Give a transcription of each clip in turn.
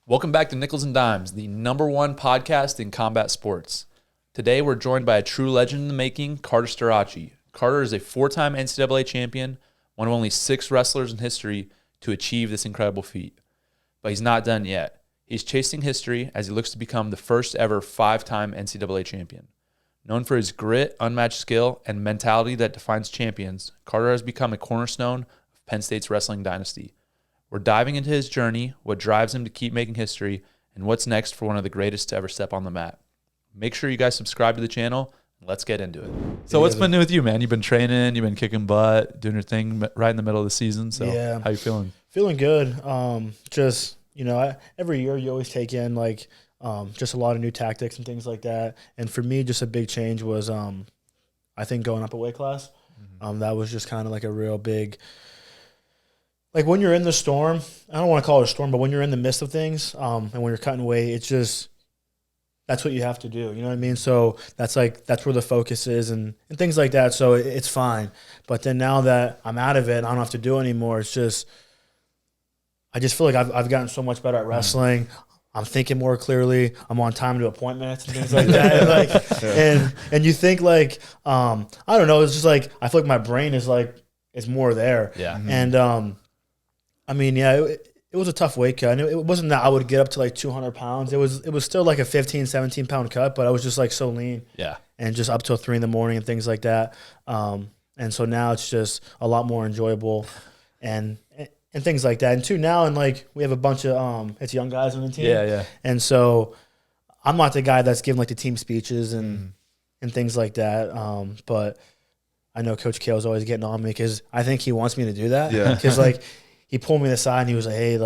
Welcome back to Nickals and Dimes, the #1 podcast in combat sports. Today we're joined by a true legend in the making, Carter Starocci. Carter is a 4-time NCAA champion, one of only 6 wrestlers in history to achieve this incredible feat. But he's not done yet. He's chasing history as he looks to become the first ever 5-time NCAA champion. Known for his grit, unmatched skill, and mentality that defines champions, Carter has become a cornerstone of Penn State's wrestling dynasty. We're diving into his journey, what drives him to keep making history, and what's next for one of the greatest to ever step on the mat. Make sure you guys subscribe to the channel, and let's get into it. So what's been new with you, man? You've been training, you've been kicking butt, doing your thing right in the middle of the season. So yeah. How you feeling? Feeling good. Just, every year you always take in just a lot of new tactics and things like that. And for me, just a big change was I think going up a weight class. That was just kind of like a real big, like when you're in the storm, I don't want to call it a storm, but when you're in the midst of things and when you're cutting weight, it's just, that's what you have to do. You know what I mean? So that's where the focus is and things like that. So it's fine. But then now that I'm out of it and I don't have to do it anymore, it's just, I just feel like I've gotten so much better at wrestling. I'm thinking more clearly. I'm on time to appointments and things like that. And you think I don't know. It's just like I feel like my brain is more there. Yeah. And it was a tough weight cut. And it wasn't that I would get up to 200 pounds. It was still like a 15, 17 pound cut, but I was just so lean. Yeah. And just up till 3 a.m. and things like that. And so now it's just a lot more enjoyable and things like that. And two, now we have a bunch of it's young guys on the team. Yeah. And so I'm not the guy that's giving the team speeches and things like that. But I know Coach Cael is always getting on me because I think he wants me to do that. Yeah. Because he pulled me aside and he was like, "Hey, you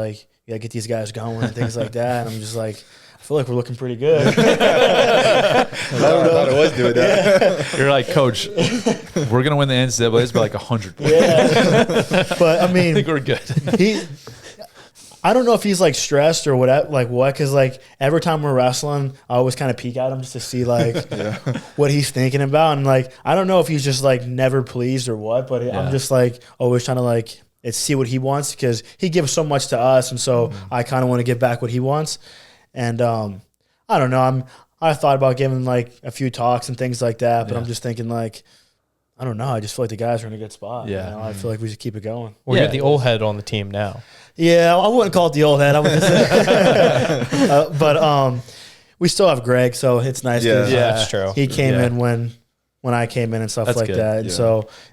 gotta get these guys going and things like that." And I'm just like, I feel like we're looking pretty good. I thought I was doing that. Yeah. You're like, "Coach, we're gonna win the NCAA's by 100 points." Yeah. But I mean, I think we're good. I don't know if he's stressed or what, because every time we're wrestling, I always kind of peek at him just to see what he's thinking about, and I don't know if he's just never pleased or what, but I'm just always trying to see what he wants because he gives so much to us, and so I kind of want to give back what he wants, and I don't know, I thought about giving a few talks and things like that, but I'm just thinking I don't know. I just feel like the guys are in a good spot. Yeah. I feel like we should keep it going. Well, you're the old head on the team now. Yeah, I wouldn't call it the old head. I would just but we still have Greg, so it's nice. Yeah, that's true. He came in when I came in and stuff that's like good. that. And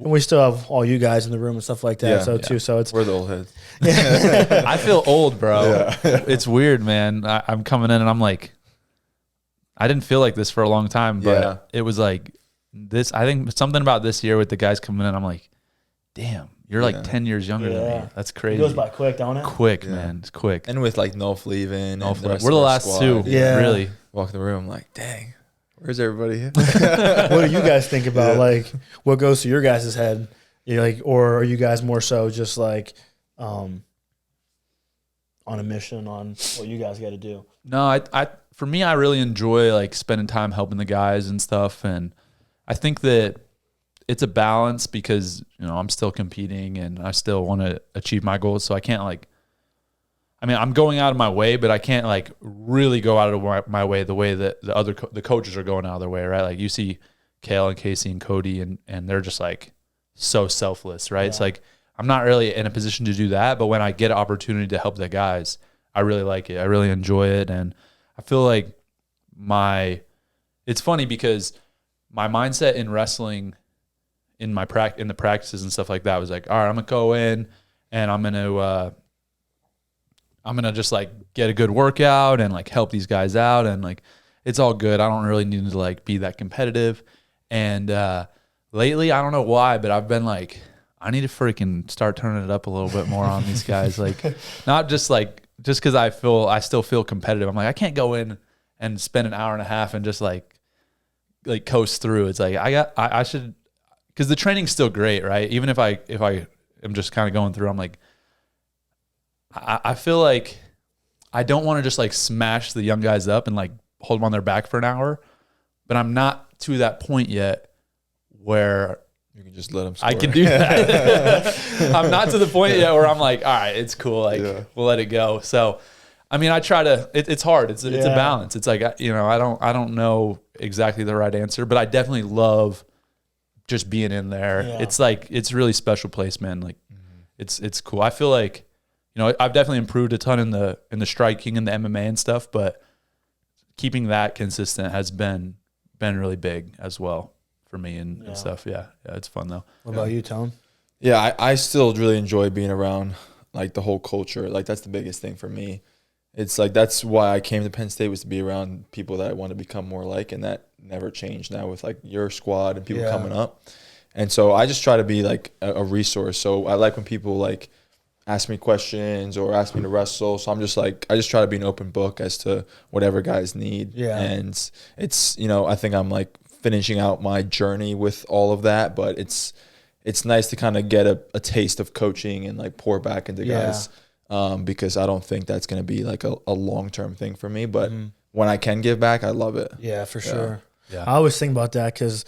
and we still have all you guys in the room and stuff like that. Too. So we're the old heads. I feel old, bro. Yeah. It's weird, man. I'm coming in and I'm I didn't feel like this for a long time, but it was this. I think something about this year with the guys coming in, I'm damn, you're 10 years younger than me. That's crazy. It goes by quick, don't it? Quick, man. It's quick. And with Nolf leaving, we're the last two. Yeah, really. Walk in the room, dang, where's everybody? What do you guys think about what goes through your guys' head? Or are you guys more so just on a mission on what you guys got to do? No, for me, I really enjoy spending time helping the guys and stuff, and I think that it's a balance because I'm still competing and I still want to achieve my goals. So I can't I'm going out of my way, but I can't really go out of my way the way that the coaches are going out of their way, right? You see Cael and Casey and Cody and they're just so selfless, right? Yeah. It's I'm not really in a position to do that, but when I get an opportunity to help the guys, I really like it. I really enjoy it, and I feel it's funny because my mindset in wrestling, in the practices and stuff like that, was all right, I'm gonna go in and I'm gonna just get a good workout and help these guys out, and it's all good. I don't really need to be that competitive. And lately, I don't know why, but I've been I need to freaking start turning it up a little bit more on these guys. Not just just because I still feel competitive. I'm I can't go in and spend an hour and a half and just coast through. It's I should, because the training's still great, right? Even if I am just kind of going through, I'm I feel I don't want to just smash the young guys up and hold them on their back for an hour, but I'm not to that point yet where you can just let them score. I can do that. I'm not to the point yet where I'm all right, it's cool. We'll let it go. So I mean, I try to. It's hard. It's a Yeah. balance. It's like I don't know exactly the right answer, but I definitely love just being in there. Yeah. It's like it's a really special place, man. Like it's cool. I feel like I've definitely improved a ton in the striking and the MMA and stuff, but keeping that consistent has been really big as well for me and stuff. Yeah, it's fun though. What about you, Tone? Yeah, I still really enjoy being around like the whole culture. Like that's the biggest thing for me. It's like that's why I came to Penn State, was to be around people that I want to become more like, and that never changed now with like your squad and people coming up. And so I just try to be like a resource. So I like when people like ask me questions or ask me to wrestle. So I'm just like, I just try to be an open book as to whatever guys need. Yeah. And it's, I think I'm like finishing out my journey with all of that, but it's nice to kind of get a taste of coaching and like pour back into guys. Because I don't think that's going to be like a long-term thing for me. But when I can give back, I love it. Yeah, for sure. Yeah. I always think about that because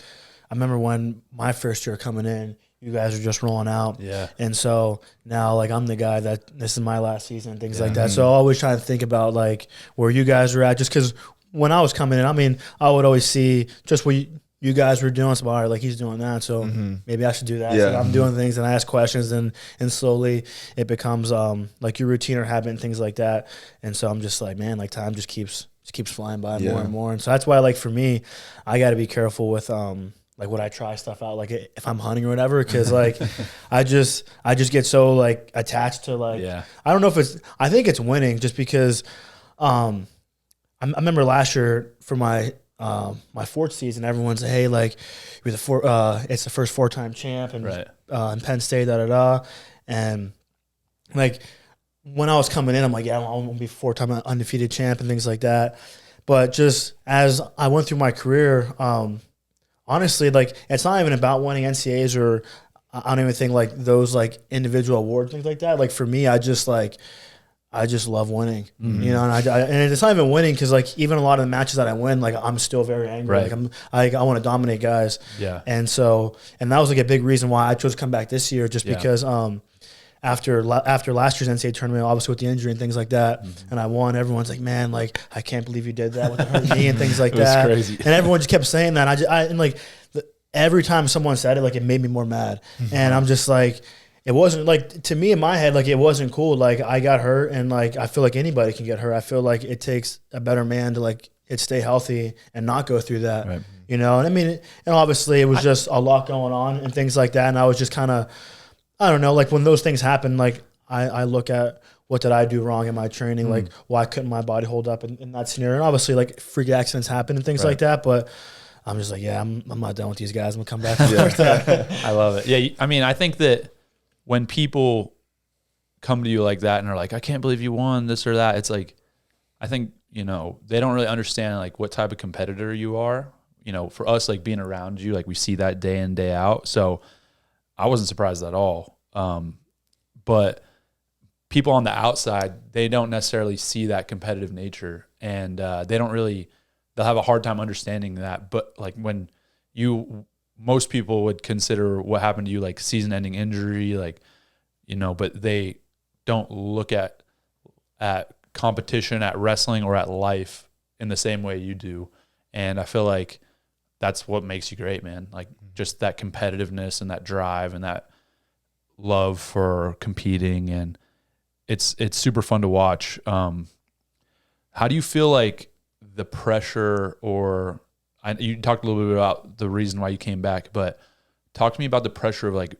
I remember when my first year coming in, you guys were just rolling out. Yeah. And so now, like, I'm the guy that this is my last season and things like that. So I always try to think about, like, where you guys are at. Just because when I was coming in, I mean, I would always see just what you guys were doing. So, all right, like, he's doing that. So maybe I should do that. Yeah. So I'm doing things and I ask questions and slowly it becomes like your routine or habit and things like that. And so I'm just like, man, like, time just keeps flying by more and more. And so that's why, like, for me, I got to be careful with like when I try stuff out, like if I'm hunting or whatever, because like I just get so like attached to like I don't know if I think it's winning just because I remember last year for my my fourth season, everyone's like, hey, like you're it's the first 4-time champ and in Penn State, and like when I was coming in, I'm like, yeah, I want to be 4-time undefeated champ and things like that. But just as I went through my career, honestly, like it's not even about winning NCAAs or I don't even think like those like individual awards, things like that. Like for me, I just love winning, and and it's not even winning because like even a lot of the matches that I win, like I'm still very angry. Like I want to dominate guys. Yeah. And that was like a big reason why I chose to come back this year, just because after last year's NCAA tournament, obviously with the injury and things like that, and I won. Everyone's like, man, like I can't believe you did that with the hurt knee and things like that. It was crazy. And everyone just kept saying that. And like every time someone said it, like it made me more mad. And I'm just like, it wasn't like, to me in my head, like it wasn't cool. Like I got hurt, and like I feel like anybody can get hurt. I feel like it takes a better man to like stay healthy and not go through that. Right. And I mean, and obviously it was just a lot going on and things like that. And I was just kind of, I don't know, like when those things happen, like I look at what did I do wrong in my training, like why couldn't my body hold up in that scenario? And obviously like freak accidents happen and things like that, but I'm just like, yeah, I'm not done with these guys. I'm gonna come back. I love it. Yeah, I mean, I think that when people come to you like that and are like, I can't believe you won this or that, it's like, I think, they don't really understand like what type of competitor you are. For us, like being around you, like we see that day in, day out. So I wasn't surprised at all. But people on the outside, they don't necessarily see that competitive nature, and they'll have a hard time understanding that. But like when most people would consider what happened to you like season-ending injury, like, but they don't look at competition, at wrestling, or at life in the same way you do. And I feel like that's what makes you great, man. Like just that competitiveness and that drive and that love for competing, and it's super fun to watch. How do you feel like the pressure, or you talked a little bit about the reason why you came back, but talk to me about the pressure of like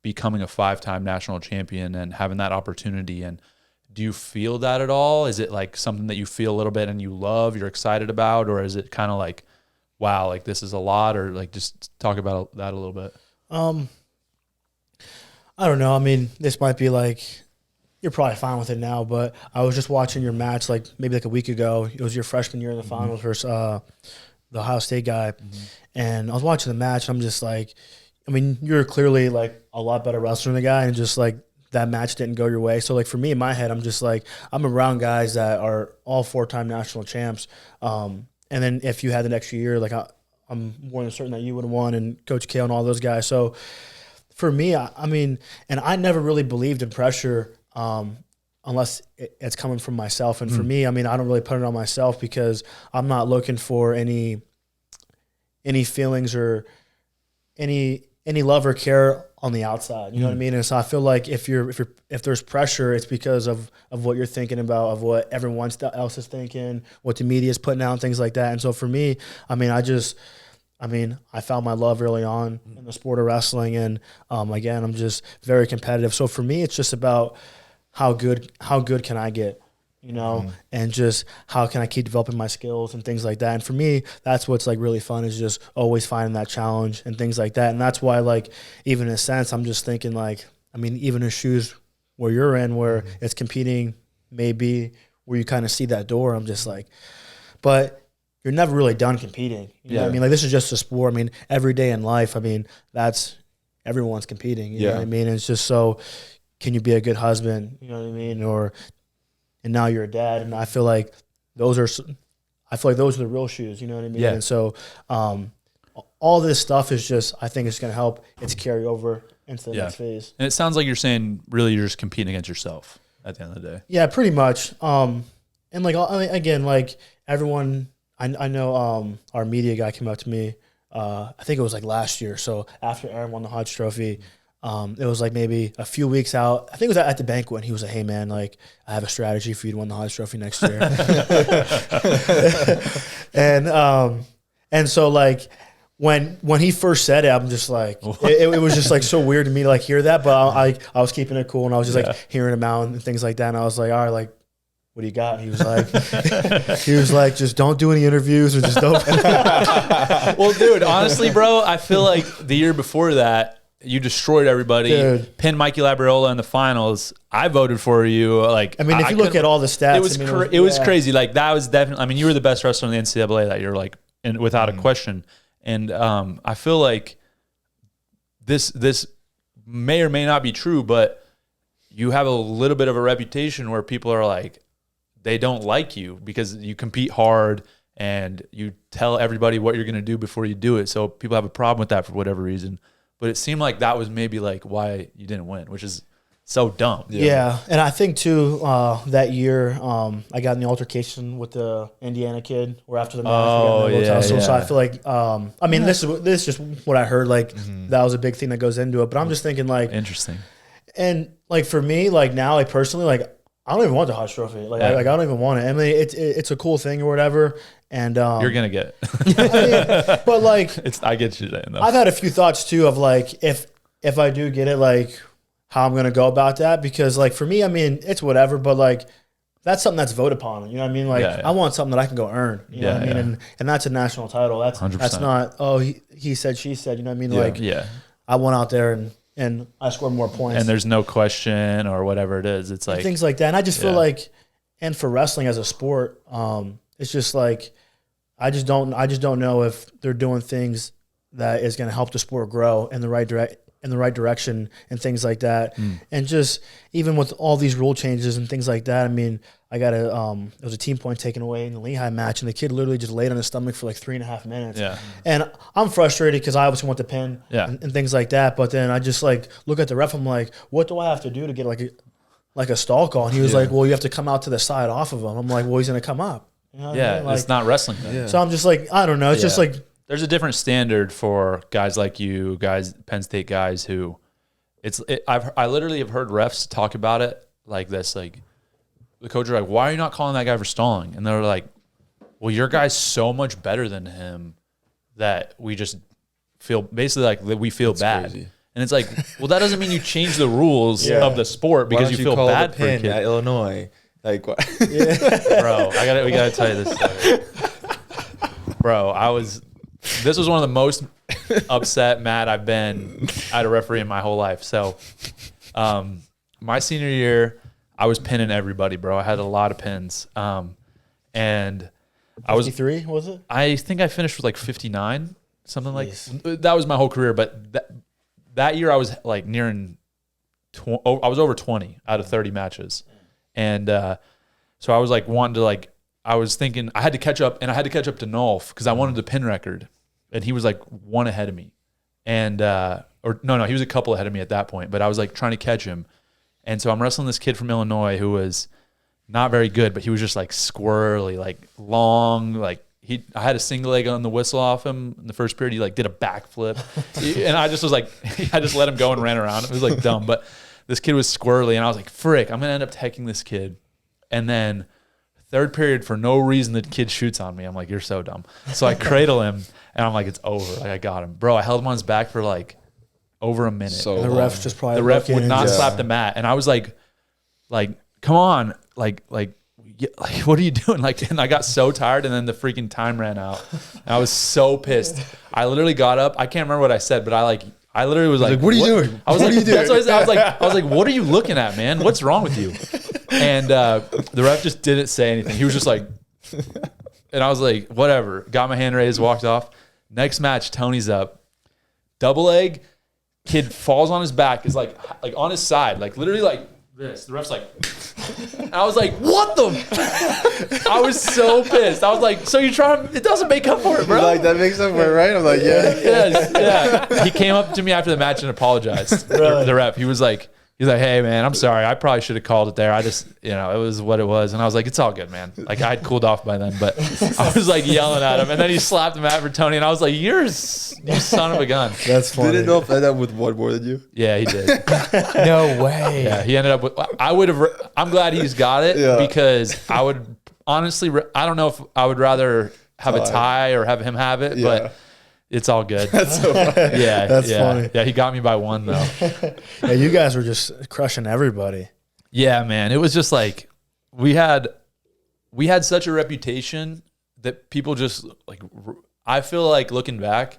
becoming a 5-time national champion and having that opportunity. And do you feel that at all? Is it like something that you feel a little bit and you love, you're excited about, or is it kind of like, wow, like this is a lot, or like just talk about that a little bit? I don't know. I mean, this might be like, you're probably fine with it now, but I was just watching your match like maybe like a week ago. It was your freshman year in the finals versus the Ohio State guy. And I was watching the match, and I'm just like, I mean, you're clearly like a lot better wrestler than the guy, and just like that match didn't go your way. So like for me in my head, I'm just like, I'm around guys that are all 4-time national champs. And then if you had the next year, like I'm more than certain that you would have won, and Coach Cael and all those guys. So for me, I mean, and I never really believed in pressure unless it's coming from myself. And for me, I mean, I don't really put it on myself because I'm not looking for any feelings or any love or care on the outside. You know what I mean? And so I feel like if there's pressure, it's because of what you're thinking about, of what everyone else is thinking, what the media is putting out, and things like that. And so for me, I mean, I found my love early on in the sport of wrestling, and again, I'm just very competitive. So for me, it's just about how good can I get, you know, and just how can I keep developing my skills and things like that. And for me, that's what's like really fun, is just always finding that challenge and things like that. And that's why, like, even in a sense, I'm just thinking, like, I mean, even in shoes where you're in, where it's competing, maybe where you kind of see that door, I'm just like, but you're never really done competing. You know what I mean? Like, this is just a sport. I mean, every day in life, I mean, everyone's competing. You know what I mean? And it's just, so can you be a good husband? You know what I mean? And now you're a dad. And I feel like those are the real shoes. You know what I mean? Yeah. And so all this stuff is just, I think it's going to help it's carry over into the next phase. And it sounds like you're saying really you're just competing against yourself at the end of the day. Yeah, pretty much. And like, I mean, again, like everyone, I know our media guy came up to me, I think it was like last year. So after Aaron won the Hodge Trophy, it was like maybe a few weeks out. I think it was at the banquet, and he was like, "Hey man, like I have a strategy for you to win the Hodge Trophy next year." and so like when he first said it, I'm just like, it was just like so weird to me to like hear that. But I was keeping it cool, and I was just like hearing him out and things like that. And I was like, all right, like, what do you got? And he was like, just don't do any interviews, or just don't. Well, dude, honestly, bro, I feel like the year before that, you destroyed everybody. Dude. Pinned Mikey Labriola in the finals. I voted for you. Like, I mean, if you look at all the stats, it was crazy. Like, that was definitely. I mean, you were the best wrestler in the NCAA that year, like, and without a question. And I feel like this may or may not be true, but you have a little bit of a reputation where people are like, they don't like you because you compete hard and you tell everybody what you're going to do before you do it. So people have a problem with that for whatever reason. But it seemed like that was maybe like why you didn't win, which is so dumb. Yeah. And I think too, that year, I got in the altercation with the Indiana kid where after the match, So I feel like, I mean, this is just what I heard. Like that was a big thing that goes into it, but I'm just thinking like, interesting. And like, for me, like now, like personally, like I don't even want the Hodge Trophy. Like, I don't even want it. I mean, it's a cool thing or whatever. And you're gonna get it. I mean, but like, I get you saying though. I've had a few thoughts too of like, if I do get it, like how I'm gonna go about that, because like for me, I mean, it's whatever, but like that's something that's voted upon. You know what I mean? Like I want something that I can go earn. You know what I mean? And that's a national title. That's 100%. That's not he said, she said. You know what I mean? Like I went out there and I scored more points. And there's no question or whatever it is. It's like things like that. And I just feel like, and for wrestling as a sport, it's just like I just don't know if they're doing things that is going to help the sport grow in the right direction and things like that. And just even with all these rule changes and things like that, I mean, I got there was a team point taken away in the Lehigh match, and the kid literally just laid on his stomach for like 3.5 minutes. Yeah. And I'm frustrated because I obviously want the pin and things like that. But then I just like look at the ref. I'm like, what do I have to do to get like a stall call? And he was like, well, you have to come out to the side off of him. I'm like, well, he's going to come up. You know what I mean? Like, it's not wrestling then. So I'm just like, I don't know. It's just like, there's a different standard for guys like you, Penn State guys who I literally have heard refs talk about it like this. Like the coach are like, why are you not calling that guy for stalling? And they're like, well, your guy's so much better than him that we just feel basically like we feel bad. Crazy. And it's like, well, that doesn't mean you change the rules of the sport because you feel bad for a kid. At Illinois. Like what? Bro, we gotta tell you this story. Bro, this was one of the most upset, mad I've been at a referee in my whole life. So my senior year, I was pinning everybody, bro. I had a lot of pins. And I was 53, was it? I think I finished with like 59, something like that was my whole career. But that year I was like nearing I was over 20 out of 30 matches. And so I was like wanting to like, I was thinking I had to catch up, and I had to catch up to Nolf because I wanted the pin record, and he was like one ahead of me. And, he was a couple ahead of me at that point, but I was like trying to catch him. And so I'm wrestling this kid from Illinois who was not very good, but he was just like squirrely, like long, like I had a single leg on the whistle off him in the first period. He like did a backflip. And I just was like, I just let him go and ran around. It was like dumb, but this kid was squirrely. And I was like, frick, I'm going to end up teching this kid. And then third period, for no reason, the kid shoots on me. I'm like, you're so dumb. So I cradle him and I'm like, it's over. Like I got him. Bro, I held him on his back for like over a minute. So the ref's just probably the ref would not Yeah. slap the mat. And I was like, come on. Like, what are you doing? Like, and I got so tired, and then the freaking time ran out. And I was so pissed. I literally got up. I can't remember what I said, but I literally was like, what are you doing? I was like, that's what I said. I was like, what are you looking at, man? What's wrong with you? And the ref just didn't say anything. He was just like, and I was like, whatever. Got my hand raised, walked off. Next match, Tony's up. Double leg, kid falls on his back, is like on his side, like literally like this. The ref's like, and I was like, what the? I was so pissed. I was like, so you're trying, it doesn't make up for it, bro. Like, that makes up for it, right? I'm like, yeah. Yes, yeah. He came up to me after the match and apologized. Really? The ref. He was like, hey man, I'm sorry. I probably should have called it there. I just, it was what it was. And I was like, it's all good, man. Like I had cooled off by then, but I was like yelling at him. And then he slapped him out for Tony. And I was like, you son of a gun. That's funny. Didn't know if that with one more than you. Yeah, he did. No way. Yeah, he ended up with, I'm glad he's got it Yeah. because I would honestly, I don't know if I would rather have a tie or have him have it, Yeah. but it's all good. That's so funny. Yeah, That's yeah. funny. Yeah, he got me by one though. Yeah, you guys were just crushing everybody. Yeah, man. It was just like we had such a reputation that people just like, I feel like looking back,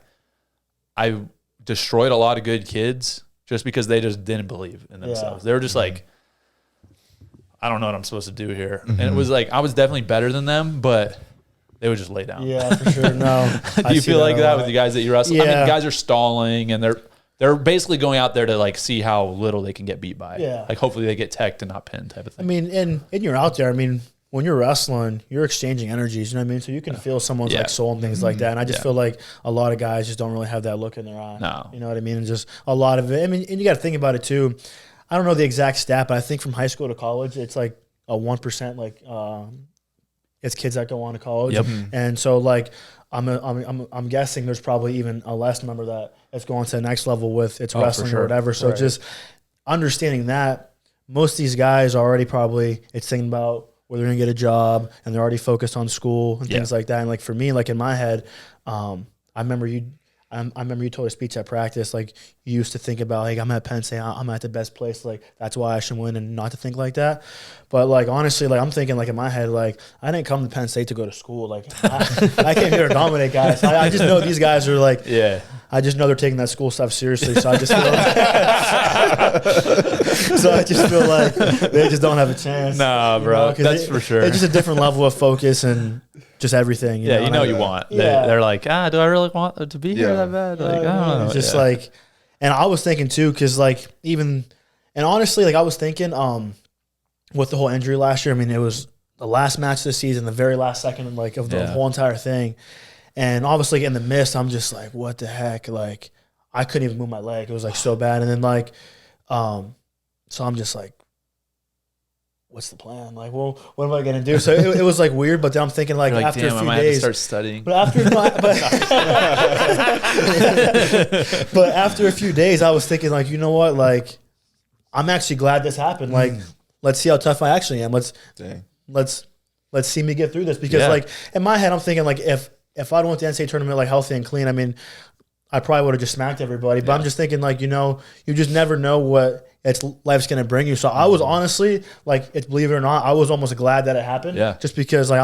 I destroyed a lot of good kids just because they just didn't believe in themselves. Yeah. They were just like, I don't know what I'm supposed to do here. And it was like, I was definitely better than them, but they would just lay down. Yeah, for sure. No. Do you feel like that with the guys that you wrestle? I Yeah. mean, guys are stalling and they're basically going out there to like see how little they can get beat by. Yeah. Like hopefully they get teched and not pinned type of I thing. mean, and you're out there. I mean, when you're wrestling, you're exchanging energies. You know what I mean? So you can feel someone's Yeah. like soul and things like that. And I just Yeah. feel like a lot of guys just don't really have that look in their eye. No. You know what I mean? And just a lot of it. I mean, and you got to think about it too. I don't know the exact stat, but I think from high school to college, it's like a 1% like it's kids that go on to college. Yep. And so like I'm guessing there's probably even a less number that's going to the next level with it's for wrestling sure. or whatever. So Right. just understanding that most of these guys are already probably it's thinking about where they're gonna get a job and they're already focused on school and things like that. And like for me, like in my head, I remember you told a speech at practice, like you used to think about, like, I'm at Penn State, I'm at the best place, like that's why I should win, and not to think like that. But like honestly, like I'm thinking like in my head, like I didn't come to Penn State to go to school. Like I came here to dominate guys. I just know these guys are like, Yeah. I just know they're taking that school stuff seriously. So I just feel like, they just don't have a chance. Nah, you bro. know, 'cause That's for sure. It's just a different level of focus and just everything. Yeah, you know And you want. Yeah. They're like, do I really want to be here Yeah. that bad? Like, I don't know. It's just Yeah. like, and I was thinking too, because like even, and honestly, like I was thinking, with the whole injury last year, I mean, it was the last match of the season, the very last second, like of the Yeah. whole entire thing, and obviously in the mist, I'm just like, what the heck, like I couldn't even move my leg, it was like so bad, and then like, so I'm just like, what's the plan? Like, well, what am I gonna do? So it was like weird, but then I'm thinking like, You're like, after damn, a I few might have to days, start studying. but after a few days, I was thinking like, you know what? Like, I'm actually glad this happened. Like, let's see how tough I actually am. Dang. Let's see me get through this, because Yeah. like in my head, I'm thinking like if I'd went to the NCAA tournament like healthy and clean, I mean, I probably would have just smacked everybody. But I'm just thinking like, you know, you just never know what life's gonna bring you. So I was honestly like, it's, believe it or not, I was almost glad that it happened. Yeah. Just because like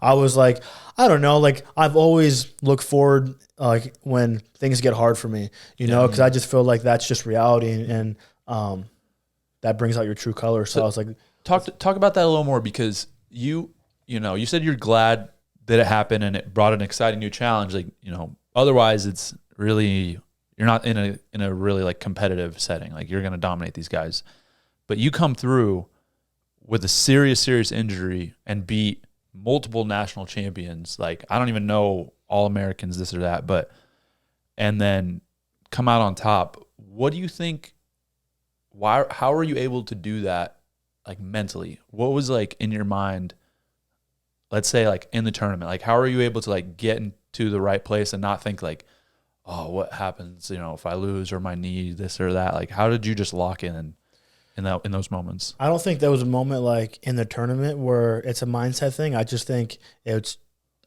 I was like, I don't know, like I've always looked forward like when things get hard for me, you know, because I just feel like that's just reality, and that brings out your true color. So I was like, Talk about that a little more, because you said you're glad that it happened and it brought an exciting new challenge. Like, otherwise it's really, you're not in a really like competitive setting. Like you're going to dominate these guys, but you come through with a serious injury and beat multiple national champions. Like, I don't even know all Americans, this or that, and then come out on top. What do you think how are you able to do that, like, mentally? What was, like, in your mind, let's say, like, in the tournament? Like, how are you able to, like, get into the right place and not think, like, oh, what happens, if I lose, or my knee, this or that? Like, how did you just lock in those moments? I don't think there was a moment like in the tournament where it's a mindset thing. I just think it's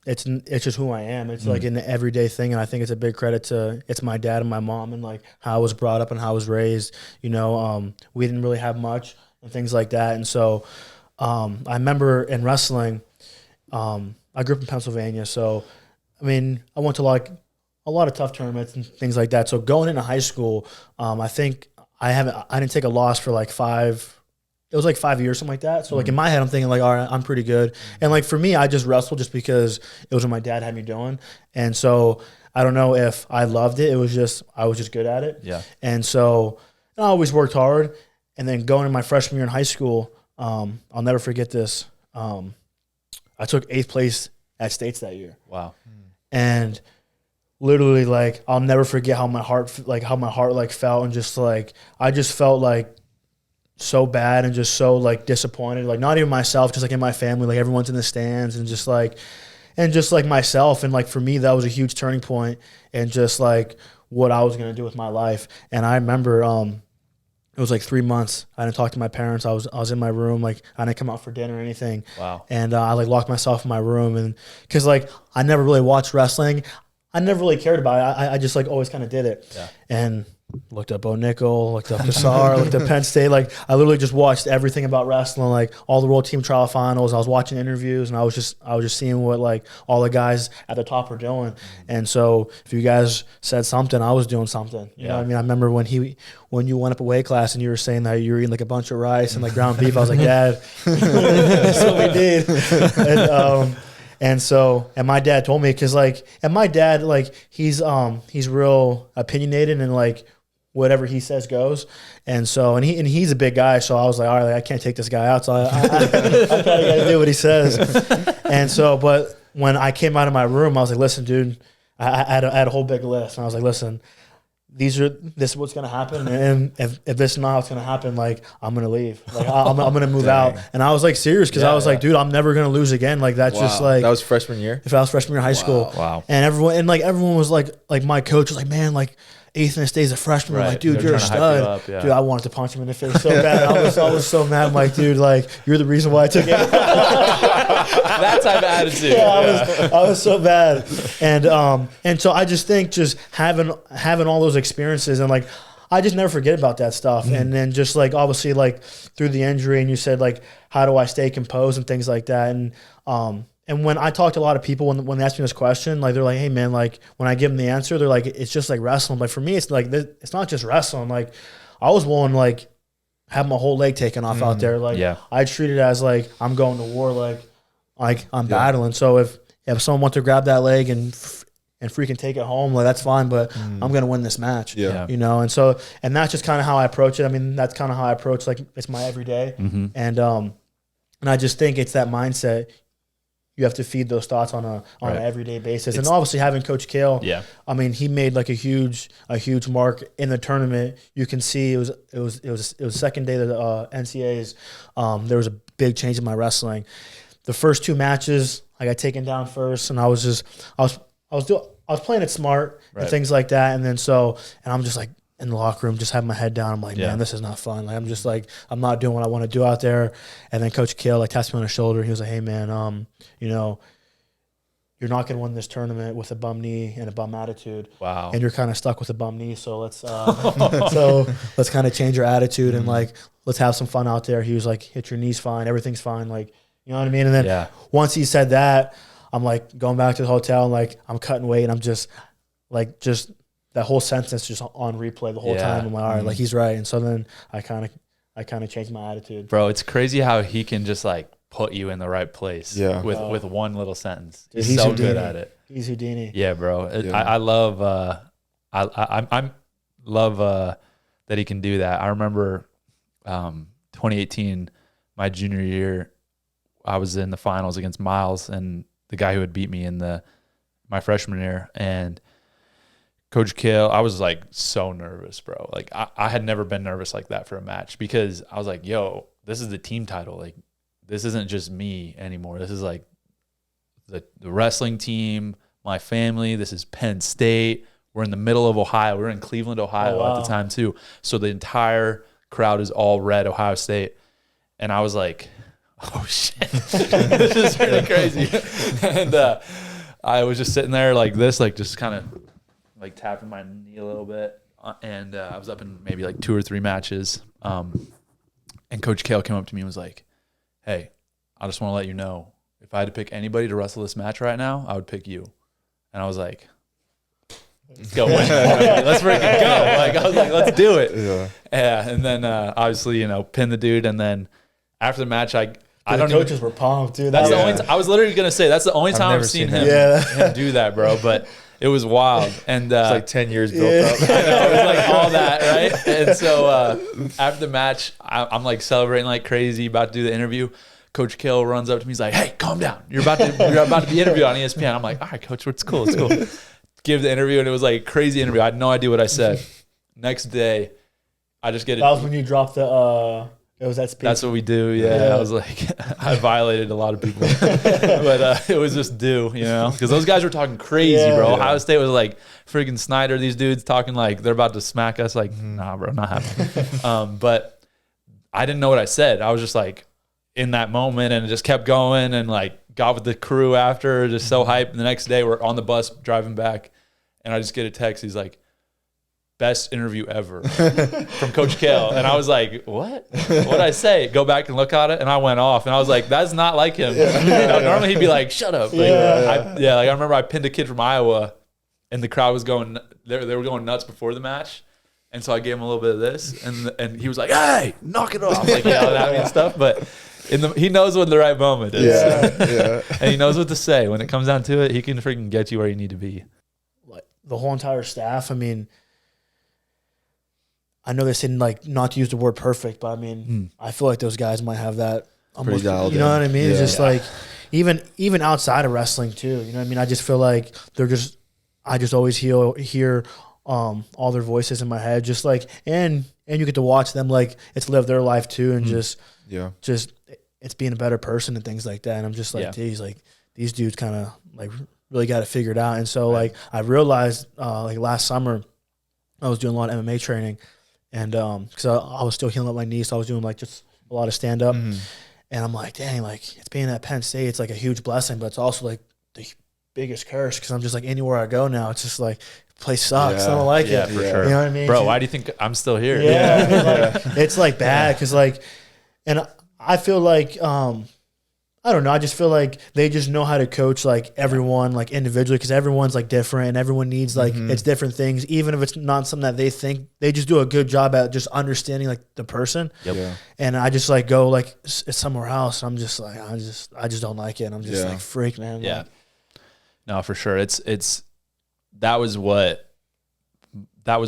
just who I am. It's like an everyday thing, and I think it's a big credit to my dad and my mom and like how I was brought up and how I was raised. We didn't really have much and things like that, and so I remember in wrestling, I grew up in Pennsylvania, so I mean I went to like a lot of tough tournaments and things like that. So going into high school, I think I didn't take a loss for like 5 years, something like that. So like in my head, I'm thinking like, all right, I'm pretty good. And like for me, I just wrestled just because it was what my dad had me doing. And so I don't know if I loved it. I was just good at it. Yeah. And so I always worked hard. And then going to my freshman year in high school, I'll never forget this. I took 8th place at states that year. Wow. And literally, like, I'll never forget how my heart felt, and just like I just felt like so bad and just so like disappointed, like not even myself, just like in my family, like everyone's in the stands and just like myself. And like for me, that was a huge turning point and just like what I was gonna do with my life. And I remember it was like 3 months. I didn't talk to my parents. I was in my room, like I didn't come out for dinner or anything. Wow. And I like locked myself in my room, and because like I never really watched wrestling. I never really cared about it. I just like always kind of did it. Yeah. And looked up Nickal, looked up Kassar, looked up Penn State. Like I literally just watched everything about wrestling, like all the world team trial finals. I was watching interviews, and I was just seeing what like all the guys at the top were doing. And so if you guys said something, I was doing something. You know what I mean? I remember when you went up a weight class and you were saying that you were eating like a bunch of rice and like ground beef. I was like, Dad, that's what we did. And my dad told me, and my dad, like, he's real opinionated and like whatever he says goes. And so, and he's a big guy. So I was like, all right, I can't take this guy out. So I kind of got to do what he says. And so, but when I came out of my room, I was like, listen, dude, I had a whole big list. And I was like, listen, this is what's going to happen. And if this is not what's going to happen, like, I'm going to leave. Like, I'm going to move out. And I was like serious because I was like, dude, I'm never going to lose again. Like, that's just like. That was freshman year? If I was freshman year in high school. Wow. And everyone was like my coach was like, man, like, 8th and stays a freshman. Right. Like, dude, you're a stud. Dude, I wanted to punch him in the face so bad. I was so mad. I'm like, dude, like, you're the reason why I took it. That type of attitude. Yeah, I was so bad. And so I just think just having all those experiences, and like I just never forget about that stuff. And then just like obviously like through the injury, and you said like, how do I stay composed and things like that. And when I talk to a lot of people, when they ask me this question, like they're like, hey man, like when I give them the answer, they're like, it's just like wrestling. But for me, it's like, it's not just wrestling. Like I was willing to like have my whole leg taken off out there. Like I treat it as like I'm going to war, like I'm battling. So if someone wants to grab that leg and freaking take it home, like that's fine, but I'm gonna win this match. You know, and that's just kind of how I approach it. I mean, that's kind of how I approach, like, it's my everyday. And I just think it's that mindset. You have to feed those thoughts on an everyday basis. And obviously having Coach Cael, I mean, he made like a huge mark in the tournament. You can see it was second day of the NCAAs. There was a big change in my wrestling. The first 2 matches, I got taken down first, and I was playing it smart and things like that. And then and I'm just like in the locker room, just having my head down. I'm like, man, this is not fun. Like, I'm just like, I'm not doing what I want to do out there. And then Coach Cael like taps me on the shoulder. He was like, hey man, you know, you're not going to win this tournament with a bum knee and a bum attitude. Wow. And you're kind of stuck with a bum knee. So let's kind of change your attitude and like, let's have some fun out there. He was like, hit your knees fine. Everything's fine. Like, you know what I mean? And then once he said that, I'm like going back to the hotel and like, I'm cutting weight, and I'm just that whole sentence just on replay the whole time. I'm like, all right, like he's right. And so then I kind of changed my attitude. Bro, it's crazy how he can just like put you in the right place with one little sentence. He's so good at it. He's Houdini. Yeah, bro. I love I love that he can do that. I remember 2018, my junior year, I was in the finals against Miles and the guy who had beat me in my freshman year, and Coach Cael, I was like so nervous, bro. Like I had never been nervous like that for a match because I was like, yo, this is the team title. Like this isn't just me anymore. This is like the wrestling team, my family. This is Penn State. We're in the middle of Ohio. We're in Cleveland, Ohio at the time too. So the entire crowd is all red Ohio State. And I was like, oh shit, this is really crazy. And I was just sitting there like this, like just kind of like tapping my knee a little bit. And I was up in maybe like 2 or 3 matches. And Coach Cael came up to me and was like, hey, I just want to let you know, if I had to pick anybody to wrestle this match right now, I would pick you. And I was like, let's go. Let's freaking go. Like, I was like, let's do it. Yeah. And then obviously, you know, pin the dude. And then after the match, I don't know. Coaches were pumped, dude. That's the only I was literally going to say, that's the only time I've seen him do that, bro. But it was wild. And it's like 10 years built up. I know, it was like all that, right? And so after the match, I'm like celebrating like crazy, about to do the interview. Coach Cael runs up to me. He's like, hey, calm down. You're about to be interviewed on ESPN. I'm like, all right, coach, it's cool. It's cool. Give the interview, and it was like a crazy interview. I had no idea what I said. Next day, I just get it. That was when you dropped the it was that speech. That's what we do. Yeah. I was like, I violated a lot of people, but it was just due, you know, because those guys were talking crazy, bro. Ohio State was like freaking Snyder. These dudes talking like they're about to smack us. Like, nah, bro, not happening. But I didn't know what I said. I was just like in that moment, and it just kept going, and like got with the crew after, just so hyped. And the next day, we're on the bus driving back, and I just get a text. He's like, best interview ever from Coach Cael. And I was like, what? What'd I say? Go back and look at it. And I went off. And I was like, that's not like him. You know, normally he'd be like, shut up. Like, I remember I pinned a kid from Iowa, and the crowd was going, they were going nuts before the match. And so I gave him a little bit of this. And he was like, hey, knock it off. Like yelling at me and stuff. But he knows when the right moment is. And he knows what to say. When it comes down to it, he can freaking get you where you need to be. Like the whole entire staff, I mean, I know they said like not to use the word perfect, but I mean, I feel like those guys might have that almost, you know what I mean? It's just like even outside of wrestling too, you know what I mean? I just feel like I just always hear all their voices in my head, just like, and you get to watch them like it's live their life too, and just it's being a better person and things like that. And I'm just like, geez, like these dudes kind of like really got it figured out. And so like I realized like last summer I was doing a lot of MMA training. And because I was still healing up my knee, so I was doing like just a lot of stand up, and I'm like, dang, like it's being at Penn State, it's like a huge blessing, but it's also like the biggest curse because I'm just like anywhere I go now, it's just like the place sucks. I don't like it. For sure. You know what I mean, bro? Why do you think I'm still here? Like, it's like bad because like, and I feel like I don't know. I just feel like they just know how to coach like everyone like individually because everyone's like different and everyone needs like it's different things. Even if it's not something that they think, they just do a good job at just understanding like the person. And I just like go like it's somewhere else. I'm just like I just don't like it. And I'm just like freak, man. Like, no, for sure. That was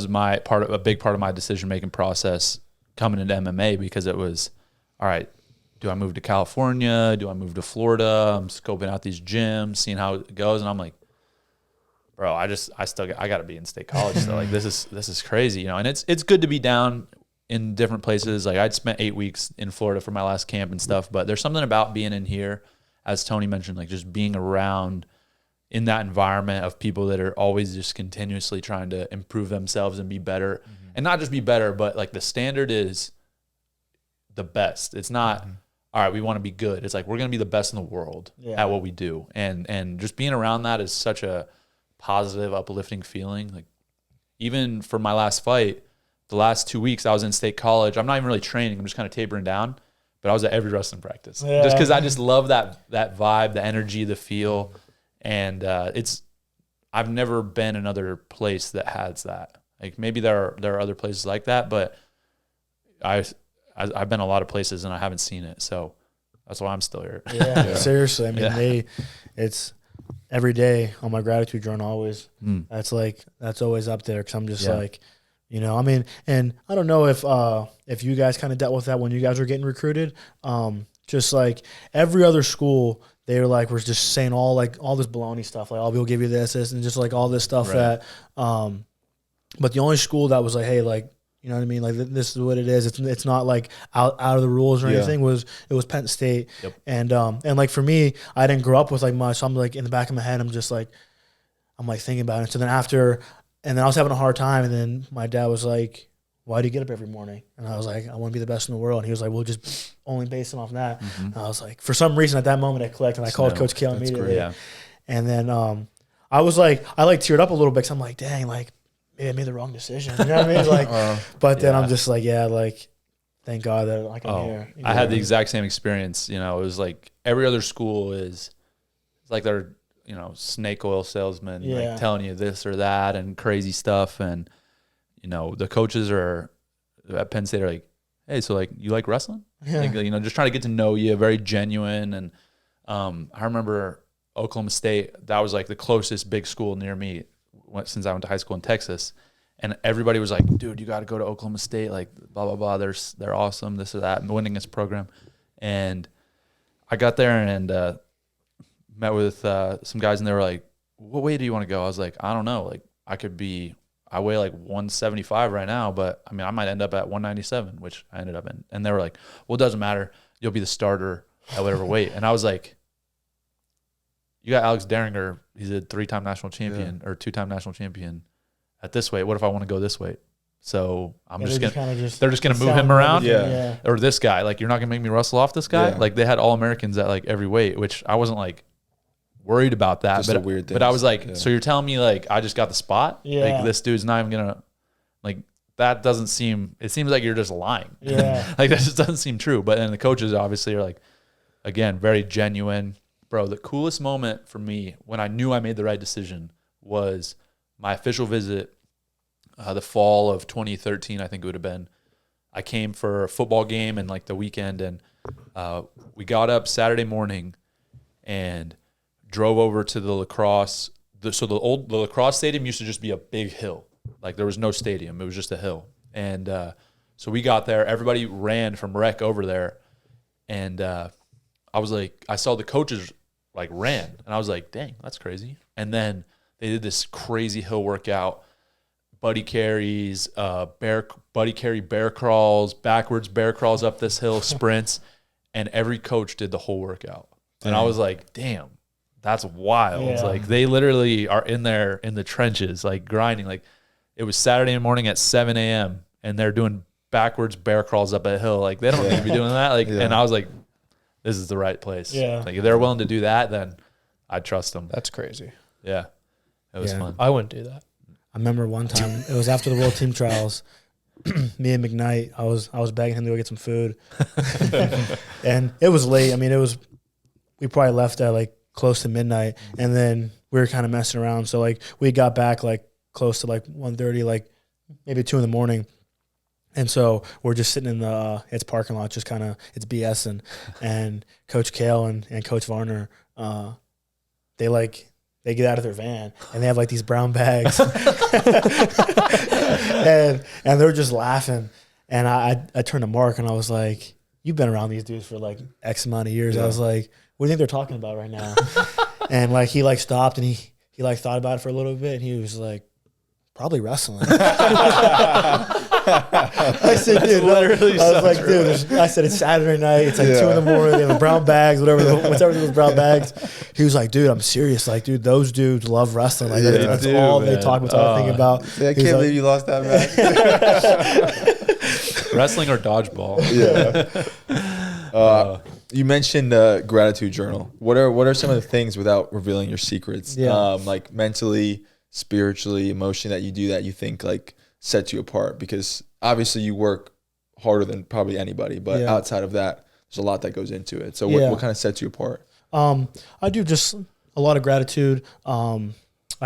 my a big part of my decision making process coming into MMA because it was all right. Do I move to California? Do I move to Florida? I'm scoping out these gyms, seeing how it goes, and I'm like, bro, I got to be in state college. So like, this is crazy, you know. And it's good to be down in different places. Like I'd spent 8 weeks in Florida for my last camp and stuff, but there's something about being in here, as Tony mentioned, like just being around in that environment of people that are always just continuously trying to improve themselves and be better, and not just be better, but like the standard is the best. It's not. All right, we want to be good. It's like we're going to be the best in the world at what we do. And just being around that is such a positive, uplifting feeling. Like even for my last fight, the last 2 weeks I was in state college. I'm not even really training. I'm just kind of tapering down. But I was at every wrestling practice. Just because I just love that vibe, the energy, the feel. And I've never been another place that has that. Like maybe there are other places like that, but I've been a lot of places and I haven't seen it, so that's why I'm still here. Seriously. I mean, it's every day on my gratitude journal. Always, that's always up there because I'm just like, you know, I mean, and I don't know if you guys kind of dealt with that when you guys were getting recruited. Just like every other school, they were like, we're just saying all this baloney stuff, like, oh, we'll give you this, and just like all this stuff that But the only school that was like, hey, like, you know what I mean? Like, this is what it is. It's not like out of the rules or anything. It was Penn State. Yep. And like for me, I didn't grow up with like much. So I'm like in the back of my head, I'm like thinking about it. So then and then I was having a hard time. And then my dad was like, why do you get up every morning? And I was like, I want to be the best in the world. And he was like, well, just only based on that. Mm-hmm. And I was like, for some reason at that moment it clicked, and I called Coach Cael immediately. Great, yeah. And then I was like, I like teared up a little bit because I'm like, dang, like maybe I made the wrong decision. You know what I mean? Like, but then I'm just like, yeah, like thank God that like I'm here. I had the exact same experience. You know, it was like every other school is like they're, you know, snake oil salesmen, like telling you this or that and crazy stuff. And, you know, the coaches are at Penn State are like, hey, so like you like wrestling? Yeah. Like, you know, just trying to get to know you, very genuine. And I remember Oklahoma State, that was like the closest big school near me since I went to high school in Texas. And everybody was like, dude, you got to go to Oklahoma State, like blah, blah, blah. They're awesome, this or that, and winning this program. And I got there and met with some guys, and they were like, what weight do you want to go? I was like, I don't know. Like I weigh like 175 right now, but I mean, I might end up at 197, which I ended up in. And they were like, well, it doesn't matter. You'll be the starter at whatever weight. And I was like, you got Alex Derringer. He's a 3-time national champion or 2-time national champion at this weight. What if I want to go this weight? So they're just going to move him around. Or this guy, like, you're not going to make me wrestle off this guy. Like, they had all Americans at like every weight, which I wasn't like worried about that. Just but I was like, so you're telling me like, I just got the spot? Yeah. Like, this dude's not even going to, like, that doesn't seem, it seems like you're just lying. Yeah. Like, that just doesn't seem true. But then the coaches obviously are like, again, very genuine. Bro, the coolest moment for me when I knew I made the right decision was my official visit, the fall of 2013, I think it would have been. I came for a football game and like the weekend, and we got up Saturday morning and drove over to the lacrosse. So the lacrosse stadium used to just be a big hill. Like there was no stadium. It was just a hill. And so we got there. Everybody ran from rec over there. And I was like, I saw the coaches like ran. And I was like, dang, that's crazy. And then they did this crazy hill workout. Buddy carries, bear crawls, backwards bear crawls up this hill, sprints. And every coach did the whole workout. And I was like, damn. That's wild. Yeah. Like they literally are in there in the trenches, like grinding. Like it was Saturday morning at 7 a.m. and they're doing backwards bear crawls up a hill. Like they don't need to be doing that. Like, and I was like, this is the right place. Yeah. Like if they're willing to do that, then I trust them. That's crazy. Yeah. It was fun. I wouldn't do that. I remember one time it was after the World Team Trials. Me and McKnight, I was begging him to go get some food, and it was late. I mean, we probably left at like close to midnight, and then we were kind of messing around. So like we got back like close to like 1:30, like maybe 2 a.m. And so we're just sitting in the its parking lot, just kind of it's BSing. And Coach Cael and Coach Varner, they get out of their van and they have like these brown bags, and they're just laughing. And I turned to Mark and I was like, "You've been around these dudes for like X amount of years." Yeah. I was like, "What do you think they're talking about right now?" And like he like stopped and he like thought about it for a little bit and he was like, "Probably wrestling." I said, dude, literally I was like, dude, I said, it's Saturday night. It's like 2 a.m. They have brown bags, whatever those brown bags. He was like, dude, I'm serious. Like, dude, those dudes love wrestling. Like, that's all they talk about, thinking about. I can't believe you lost that match. Wrestling or dodgeball. Yeah. You mentioned gratitude journal. What are some of the things, without revealing your secrets, like mentally, spiritually, emotionally, that you do that you think like sets you apart? Because obviously you work harder than probably anybody, but outside of that, there's a lot that goes into it. So what kind of sets you apart? I do just a lot of gratitude. I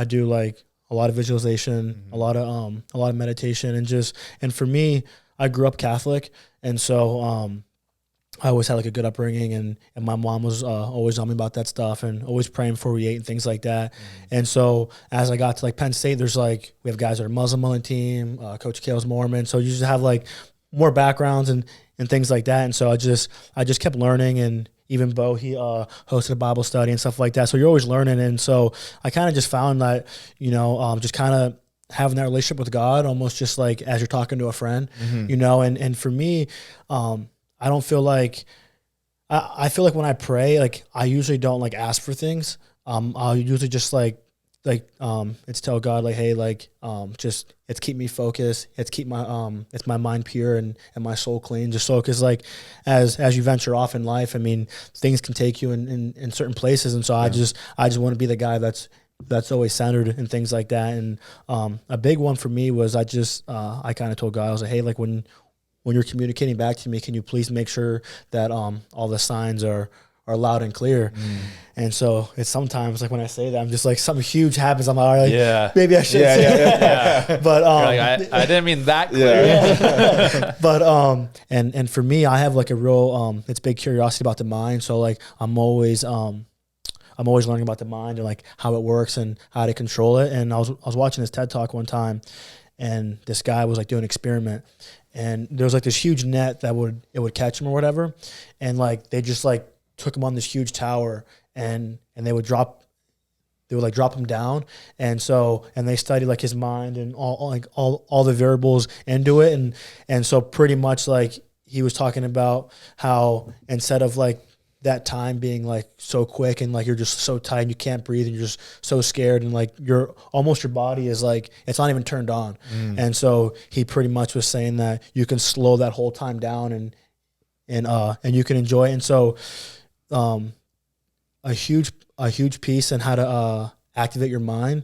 do like a lot of visualization, a lot of meditation, and for me, I grew up Catholic, and so I always had like a good upbringing, and my mom was always on me about that stuff and always praying before we ate and things like that. And so as I got to like Penn State, there's like, we have guys that are Muslim on the team, Coach Cael's Mormon. So you just have like more backgrounds and things like that. And so I just kept learning, and even Bo, he hosted a Bible study and stuff like that. So you're always learning. And so I kind of just found that, just kind of having that relationship with God, almost just like as you're talking to a friend, you know. And for me, I don't feel like I feel like when I pray, like I usually don't like ask for things. I'll usually just it's tell God like, hey, like just it's keep me focused, it's keep my mind pure and my soul clean, just so, because like as you venture off in life, I mean, things can take you in certain places, and so I just want to be the guy that's always centered and things like that. And a big one for me was I kind of told God, I was like, hey, like when you're communicating back to me, can you please make sure that all the signs are loud and clear? And so it's sometimes like when I say that, I'm just like something huge happens, I'm like, maybe I should say it. But like, I didn't mean that clear. But and for me, I have like a real it's big curiosity about the mind. So like I'm always learning about the mind and like how it works and how to control it. And I was watching this TED Talk one time, and this guy was like doing an experiment, and there was like this huge net that would catch him or whatever, and like they just like took him on this huge tower, and they would drop him down, and they studied like his mind and all the variables into it, and so pretty much like he was talking about how instead of like that time being like so quick and like you're just so tight and you can't breathe and you're just so scared and like your body is like it's not even turned on. And so he pretty much was saying that you can slow that whole time down and you can enjoy it. And so a huge piece in how to activate your mind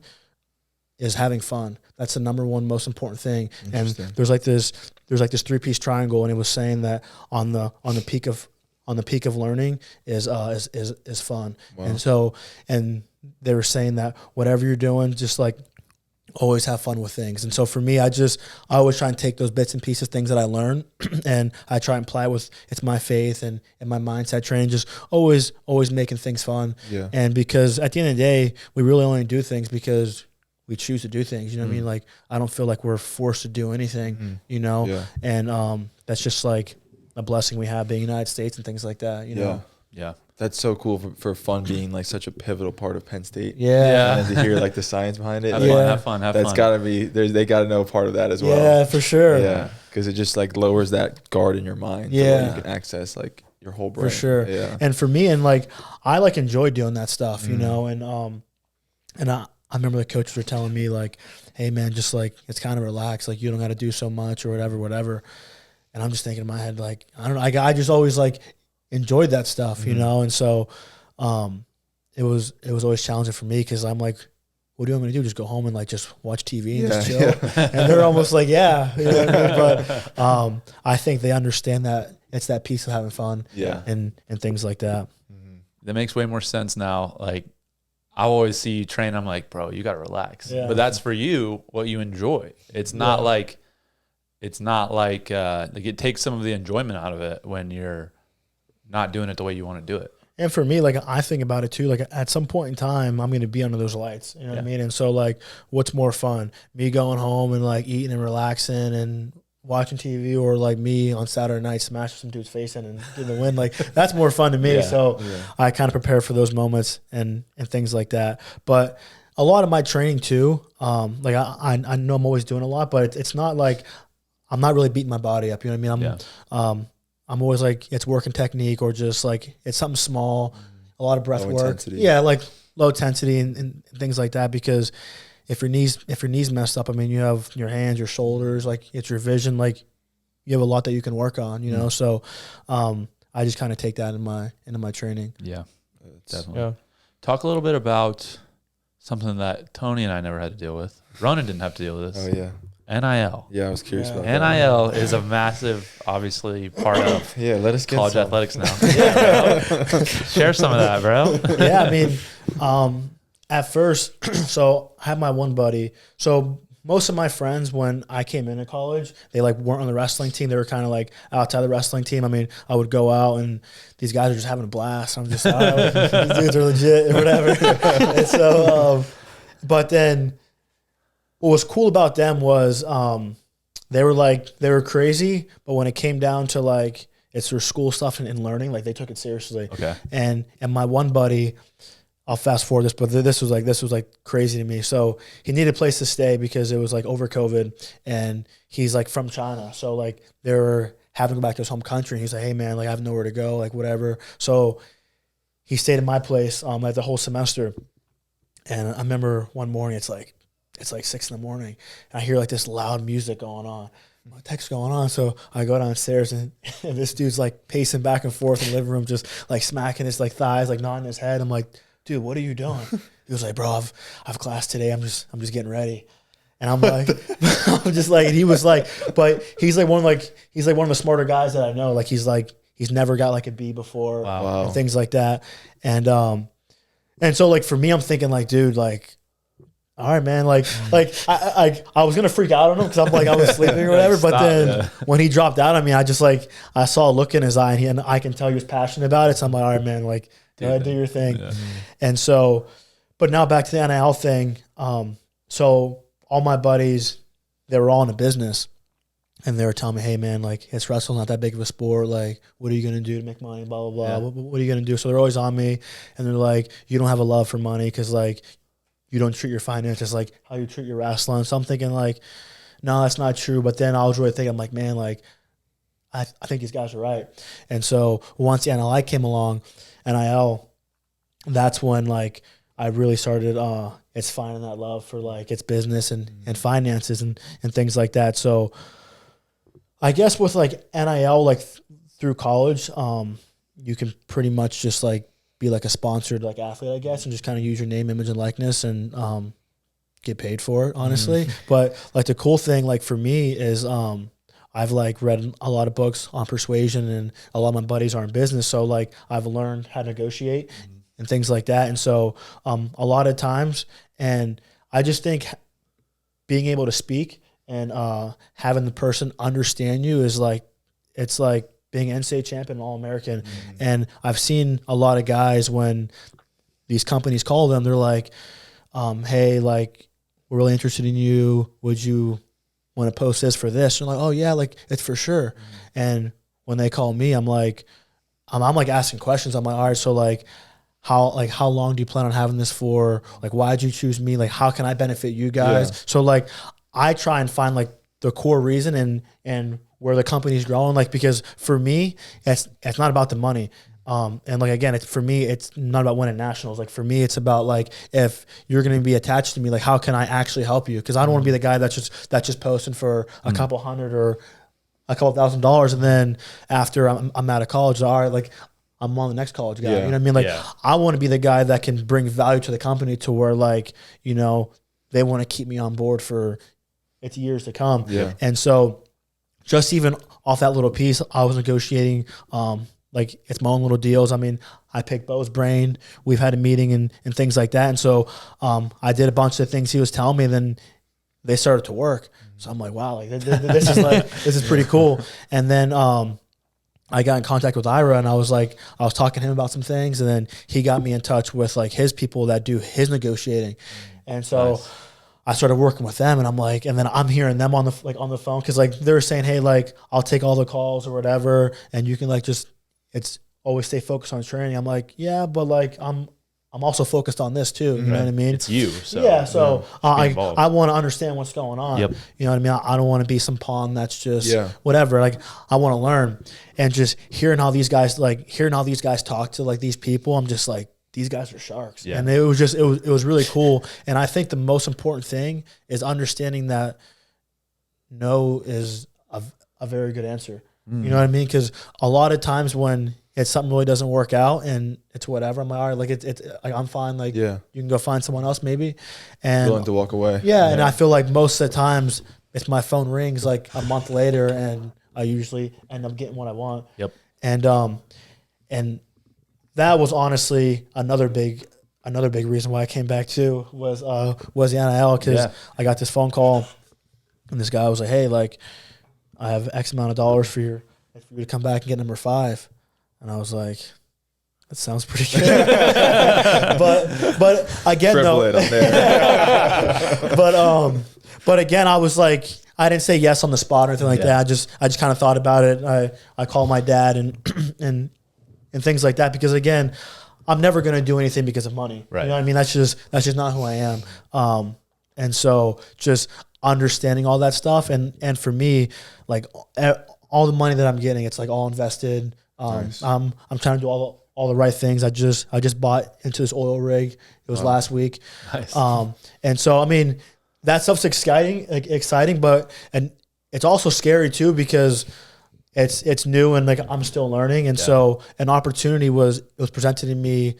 is having fun. That's the number one most important thing. And there's like this 3-piece triangle, and it was saying that on the peak of learning is fun. Wow. And they were saying that whatever you're doing, just like always have fun with things. And so for me, I always try and take those bits and pieces, things that I learn, and I try and apply it with it's my faith and my mindset training, just always making things fun. Yeah. And because at the end of the day, we really only do things because we choose to do things. You know what I mean? Like I don't feel like we're forced to do anything, you know? Yeah. And that's just like a blessing we have being United States and things like that, you know? Yeah. That's so cool for fun being like such a pivotal part of Penn State. Yeah. And to hear like the science behind it. Have fun. That's gotta be, they gotta know part of that as well. Yeah, for sure. Yeah. Cause it just like lowers that guard in your mind. Yeah. So you can access like your whole brain. For sure. Yeah. And for me, and like, I like enjoy doing that stuff, you know? And I remember the coaches were telling me like, hey man, just like, it's kind of relaxed. Like you don't got to do so much or whatever. And I'm just thinking in my head, like, I don't know. I just always like enjoyed that stuff, you know? And so it was always challenging for me because I'm like, what do you want me to do? Just go home and like just watch TV and just chill? Yeah. And they're almost like, yeah. You know what I mean? But I think they understand that it's that piece of having fun and things like that. That makes way more sense now. Like I always see you train, I'm like, bro, you got to relax. Yeah. But that's for you, what you enjoy. It's not like it takes some of the enjoyment out of it when you're not doing it the way you want to do it. And for me, like I think about it too, like at some point in time, I'm going to be under those lights, you know what I mean? And so like, what's more fun? Me going home and like eating and relaxing and watching TV, or like me on Saturday night smashing some dude's face in and getting the win? Like that's more fun to me. So I kind of prepare for those moments and things like that. But a lot of my training too, like I know I'm always doing a lot, but it's not like I'm not really beating my body up. You know what I mean? I'm always like, it's working technique or just like, it's something small, a lot of breath work. Intensity. Yeah. Like low intensity and things like that. Because if your knees messed up, I mean, you have your hands, your shoulders, like it's your vision, like you have a lot that you can work on, you know? So, I just kind of take that into my training. Yeah, definitely. Yeah. Talk a little bit about something that Tony and I never had to deal with. Ronan didn't have to deal with this. Oh yeah. NIL. Yeah, I was curious about that. NIL is a massive, obviously, part of let us get college some. athletics now. Share some of that, bro. Yeah, I mean, at first, so I had my one buddy. So most of my friends, when I came into college, they like weren't on the wrestling team. They were kind of like outside the wrestling team. I mean, I would go out and these guys are just having a blast. I'm just, these dudes are legit or whatever. And so, but then what was cool about them was they were crazy, but when it came down to like it's their school stuff and learning, like they took it seriously. Okay. And my one buddy, I'll fast forward this, but this was like crazy to me. So he needed a place to stay because it was like over COVID, and he's like from China. So like they were having to go back to his home country, and he's like, hey man, like I have nowhere to go, like whatever. So he stayed in my place like the whole semester. And I remember one morning, it's like 6 a.m, and I hear like this loud music going on. I'm like, what's going on? So I go downstairs, and this dude's like pacing back and forth in the living room, just like smacking his like thighs, like nodding his head. I'm like, dude, what are you doing? He was like, bro, I've class today. I'm just getting ready. And I'm like, I'm just like, and he was like, but he's like one of the smarter guys that I know. Like he's never got like a B before, and things like that. And so like for me, I'm thinking like, dude, like, all right, man, like I was gonna freak out on him because I'm like I was sleeping or whatever. But then when he dropped out on me, I saw a look in his eye, and I can tell he was passionate about it. So I'm like, all right, man, like do your thing. Yeah. And so, but now back to the NIL thing. So all my buddies, they were all in a business, and they were telling me, hey man, like it's wrestling, not that big of a sport. Like, what are you gonna do to make money? Blah blah blah. What are you gonna do? So they're always on me, and they're like, you don't have a love for money because like you don't treat your finances like how you treat your wrestling. So I'm thinking like, no, that's not true. But then I was really thinking, I'm like, man, like I think these guys are right. And so once the NIL came along, NIL, that's when like I really started it's finding that love for like its business and finances and things like that. So I guess with like NIL, like through college, you can pretty much just like be like a sponsored like athlete, I guess, and just kind of use your name, image, and likeness and get paid for it, honestly. But like the cool thing, like for me, is I've like read a lot of books on persuasion, and a lot of my buddies are in business, so like I've learned how to negotiate and things like that. And so a lot of times, and I just think being able to speak and having the person understand you is like, it's like being an NCAA champion, All-American. And I've seen a lot of guys when these companies call them, they're like, hey, like, we're really interested in you. Would you want to post this for this? And they're like, oh yeah, like it's for sure. And when they call me, I'm like asking questions. I'm like, all right, so like, how long do you plan on having this for? Like, why'd you choose me? Like, how can I benefit you guys? Yeah. So like, I try and find like the core reason and where the company's growing. Like, because for me, it's not about the money. And like, again, for me, it's not about winning nationals. Like for me, it's about like, if you're going to be attached to me, like how can I actually help you? Cause I don't want to be the guy that's just posting for a couple $100 or a couple $1,000. And then after I'm out of college, all right, like I'm on the next college guy. You know what I mean? Like I want to be the guy that can bring value to the company to where like, you know, they want to keep me on board for it's years to come. Yeah. And so just even off that little piece, I was negotiating, like it's my own little deals. I mean, I picked Bo's brain. We've had a meeting and things like that. And so I did a bunch of things he was telling me, and then they started to work. So I'm like, wow, like this is like, this is pretty cool. And then I got in contact with Ira, and I was talking to him about some things, and then he got me in touch with like his people that do his negotiating. And so I started working with them, and I'm like, and then I'm hearing them on the phone. Cause like they're saying, hey, like I'll take all the calls or whatever. And you can like, it's always stay focused on training. I'm like, yeah, but like, I'm also focused on this too. You know what I mean? It's you. So yeah. So I want to understand what's going on. Yep. You know what I mean? I don't want to be some pawn that's just whatever. Like I want to learn, and just hearing how these guys talk to like these people. I'm just like, these guys are sharks. Yeah. And it was really cool. And I think the most important thing is understanding that no is a very good answer. You know what I mean? Because a lot of times when it's something really doesn't work out and it's whatever, I'm like, all right, like it's like, I'm fine. Like you can go find someone else maybe. And willing to walk away. Yeah. And I feel like most of the times if my phone rings like a month later, and I usually end up getting what I want. Yep. And that was honestly another big reason why I came back too was the NIL, because I got this phone call, and this guy was like, hey, like I have X amount of dollars for you to come back and get number 5. And I was like, that sounds pretty good. but again, though, but again, I was like, I didn't say yes on the spot or anything like that. I just kind of thought about it. I called my dad and things like that, because again, I'm never going to do anything because of money. Right. You know what I mean? That's just not who I am. And so just understanding all that stuff. And for me, like all the money that I'm getting, it's like all invested. Nice. I'm trying to do all the right things. I just bought into this oil rig. It was last week. Nice. And so, I mean, that stuff's exciting, but it's also scary too, because it's new and like I'm still learning. And so an opportunity was presented to me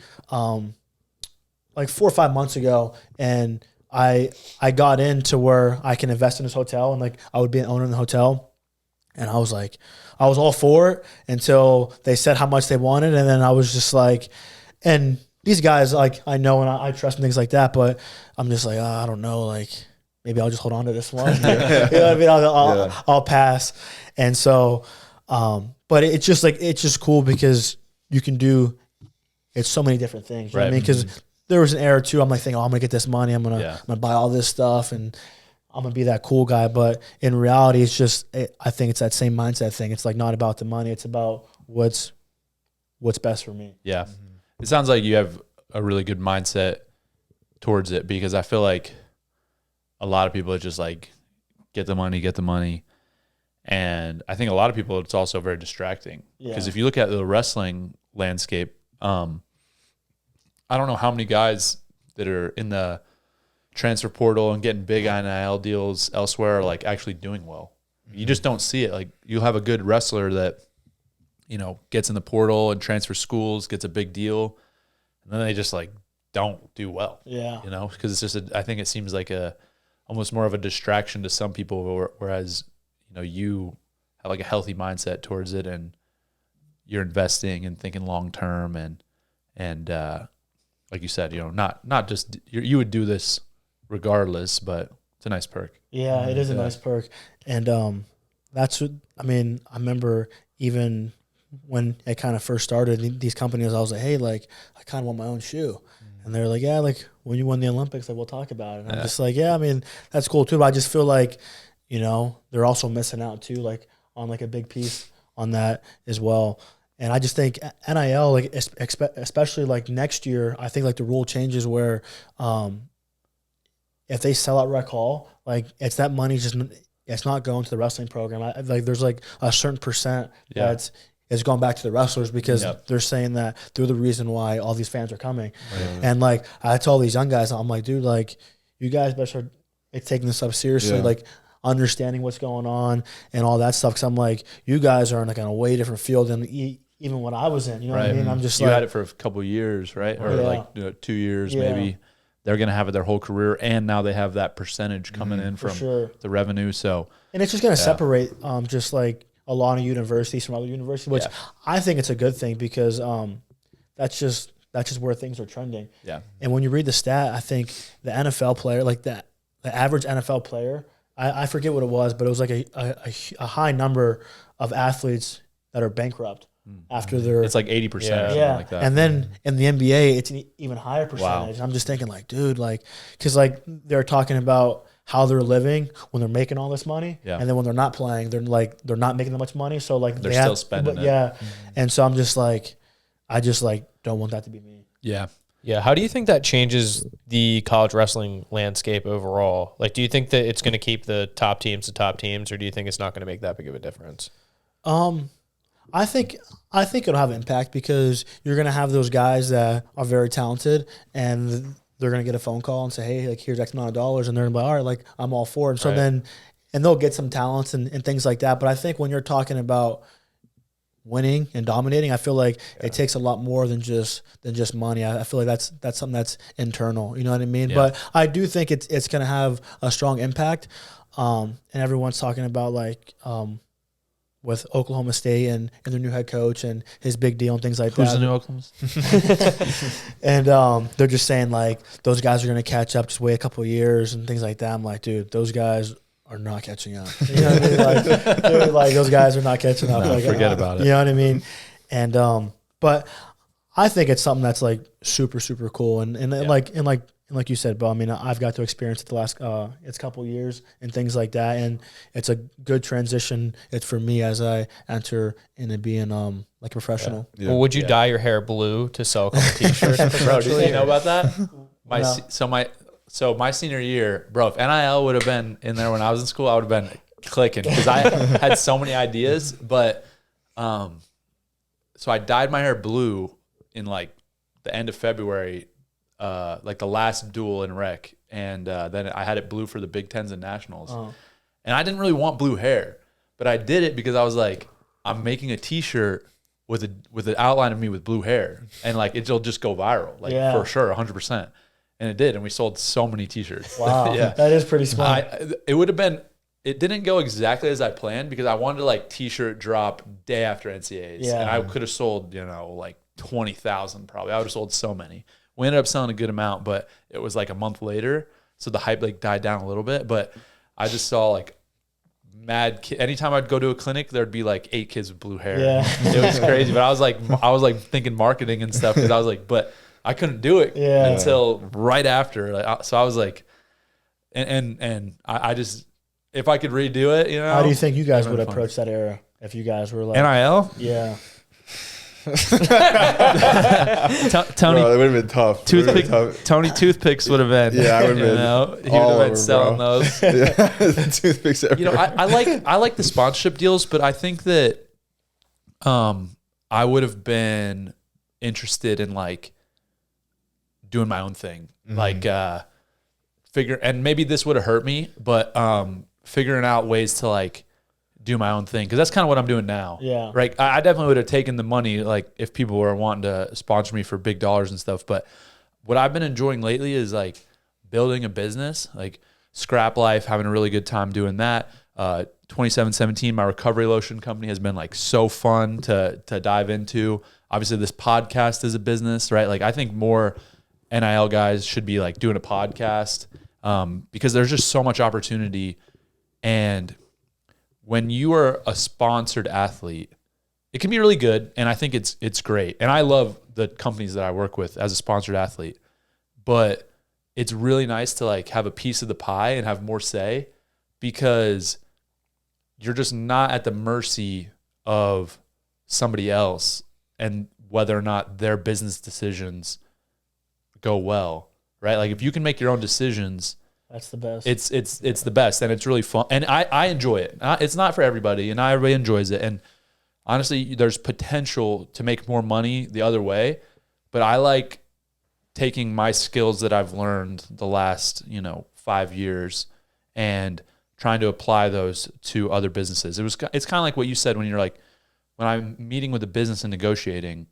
like 4 or 5 months ago, and I got into where I can invest in this hotel, and like I would be an owner in the hotel. And I was all for it until they said how much they wanted, and then I was just like, and these guys, like, I know and I trust and things like that, but I'm just like, I don't know, like maybe I'll just hold on to this one. You know what I mean? I'll pass. And so, but it's just cool because you can do it's so many different things. You know what I mean? Because there was an era too. I'm like thinking, I'm gonna get this money. I'm gonna buy all this stuff, and I'm gonna be that cool guy. But in reality, it's just I think it's that same mindset thing. It's like not about the money. It's about what's best for me. Yeah. It sounds like you have a really good mindset towards it, because I feel like a lot of people are just like, get the money. And I think a lot of people, it's also very distracting. Because if you look at the wrestling landscape, I don't know how many guys that are in the transfer portal and getting big NIL deals elsewhere are like actually doing well. You just don't see it. Like, you'll have a good wrestler that, you know, gets in the portal and transfers schools, gets a big deal, and then they just like don't do well. Yeah. You know, because it's just I think it seems like almost more of a distraction to some people, whereas, you know, you have like a healthy mindset towards it, and you're investing and thinking long term, and like you said, you know, not just you would do this regardless, but it's a nice perk. Yeah, it is a nice perk. And that's what, I mean, I remember even when it kind of first started, these companies, I was like, hey, like, I kind of want my own shoe. And they're like, yeah, like, when you win the Olympics, like, we'll talk about it. And I'm just like, yeah, I mean, that's cool too. But I just feel like, you know, they're also missing out too, like, on like a big piece on that as well. And I just think NIL, like, especially like next year, I think like the rule changes where if they sell out Rec Hall, like, it's that money just, it's not going to the wrestling program. Like, there's like a certain percent that's is going back to the wrestlers, because they're saying that they're the reason why all these fans are coming. And like, I told these young guys, I'm like, dude, like, you guys better start taking this stuff seriously, like understanding what's going on and all that stuff. Because I'm like, you guys are in like a way different field than even what I was in. You know what I mean? I'm just you had it for a couple of years, right? Or like 2 years maybe. They're going to have it their whole career, and now they have that percentage coming in from the revenue. So, and it's just going to separate just like a lot of universities from other universities, which I think it's a good thing, because that's just where things are trending. Yeah. And when you read the stat, I think the NFL player, like the average NFL player, I forget what it was, but it was like a high number of athletes that are bankrupt after their. It's like 80% or something like that. And then in the NBA, it's an even higher percentage. And I'm just thinking, like, dude, like, because like they're talking about how they're living when they're making all this money, and then when they're not playing, they're not making that much money. So like they're still spending it. Yeah, and so I'm just like, I just like don't want that to be me. Yeah. How do you think that changes the college wrestling landscape overall? Like, do you think that it's going to keep the top teams, or do you think it's not going to make that big of a difference? I think it'll have an impact, because you're going to have those guys that are very talented, and they're going to get a phone call and say, hey, like, here's X amount of dollars. And they're going to be like, all right, like, I'm all for it. And so then, and they'll get some talents and things like that. But I think when you're talking about winning and dominating, I feel like it takes a lot more than just money. I feel like that's something that's internal. You know what I mean? But I do think it's going to have a strong impact. And everyone's talking about like, with Oklahoma State and their new head coach and his big deal and things like that. Who's the new Oklahoma State? And they're just saying like those guys are going to catch up, just wait a couple of years and things like that. I'm like, dude, those guys are not catching up. You know what I mean? Like, dude, like those guys are not catching up. No, like, forget about it. You know what I mean? And but I think it's something that's like super, super cool. And like you said, Bo, I mean, I've got to experience it the last it's couple years and things like that. And it's a good transition. It's for me as I enter into being like a professional. Yeah. Well, would you dye your hair blue to sell a couple t-shirts? Bro, do you know about that? No. So my senior year, bro, if NIL would have been in there when I was in school, I would have been clicking because I had so many ideas. But so I dyed my hair blue in like the end of February, like the last duel in rec, and then I had it blue for the Big Tens and Nationals. And I didn't really want blue hair, but I did it because I was like, I'm making a T-shirt with an outline of me with blue hair, and like it'll just go viral, like for sure, 100%. And it did, and we sold so many T-shirts. Wow, yeah, that is pretty smart. It would have been. It didn't go exactly as I planned because I wanted to like T-shirt drop day after NCAAs, and I could have sold like 20,000 probably. I would have sold so many. We ended up selling a good amount, but it was like a month later, so the hype like died down a little bit. But I just saw like anytime I'd go to a clinic, there'd be like 8 kids with blue hair. Yeah. It was crazy. But I was like thinking marketing and stuff because I was like, but I couldn't do it until right after. So I was like, and I just, if I could redo it, How do you think you guys would approach that era if you guys were like NIL? Yeah. Tony, Bro, it would have been tough. Tony Toothpicks would have been. Yeah, I would have been. He would have been selling those. Yeah, toothpicks everywhere. I like the sponsorship deals, but I think that I would have been interested in like doing my own thing, like and maybe this would have hurt me, but figuring out ways to like do my own thing, because that's kind of what I'm doing now. Yeah. Right. I definitely would have taken the money, like if people were wanting to sponsor me for big dollars and stuff. But what I've been enjoying lately is like building a business, like Scrap Life, having a really good time doing that. 2717, my recovery lotion company, has been like so fun to dive into. Obviously, this podcast is a business, right? Like I think more NIL guys should be like doing a podcast because there's just so much opportunity. And when you are a sponsored athlete, it can be really good, and I think it's great. And I love the companies that I work with as a sponsored athlete, but it's really nice to like have a piece of the pie and have more say, because you're just not at the mercy of somebody else and whether or not their business decisions go well, right? Like if you can make your own decisions, that's the best. It's the best, and it's really fun, and I enjoy it. It's not for everybody, and not everybody enjoys it. And honestly, there's potential to make more money the other way, but I like taking my skills that I've learned the last 5 years and trying to apply those to other businesses. It's kind of like what you said when you're like, when I'm meeting with a business and negotiating,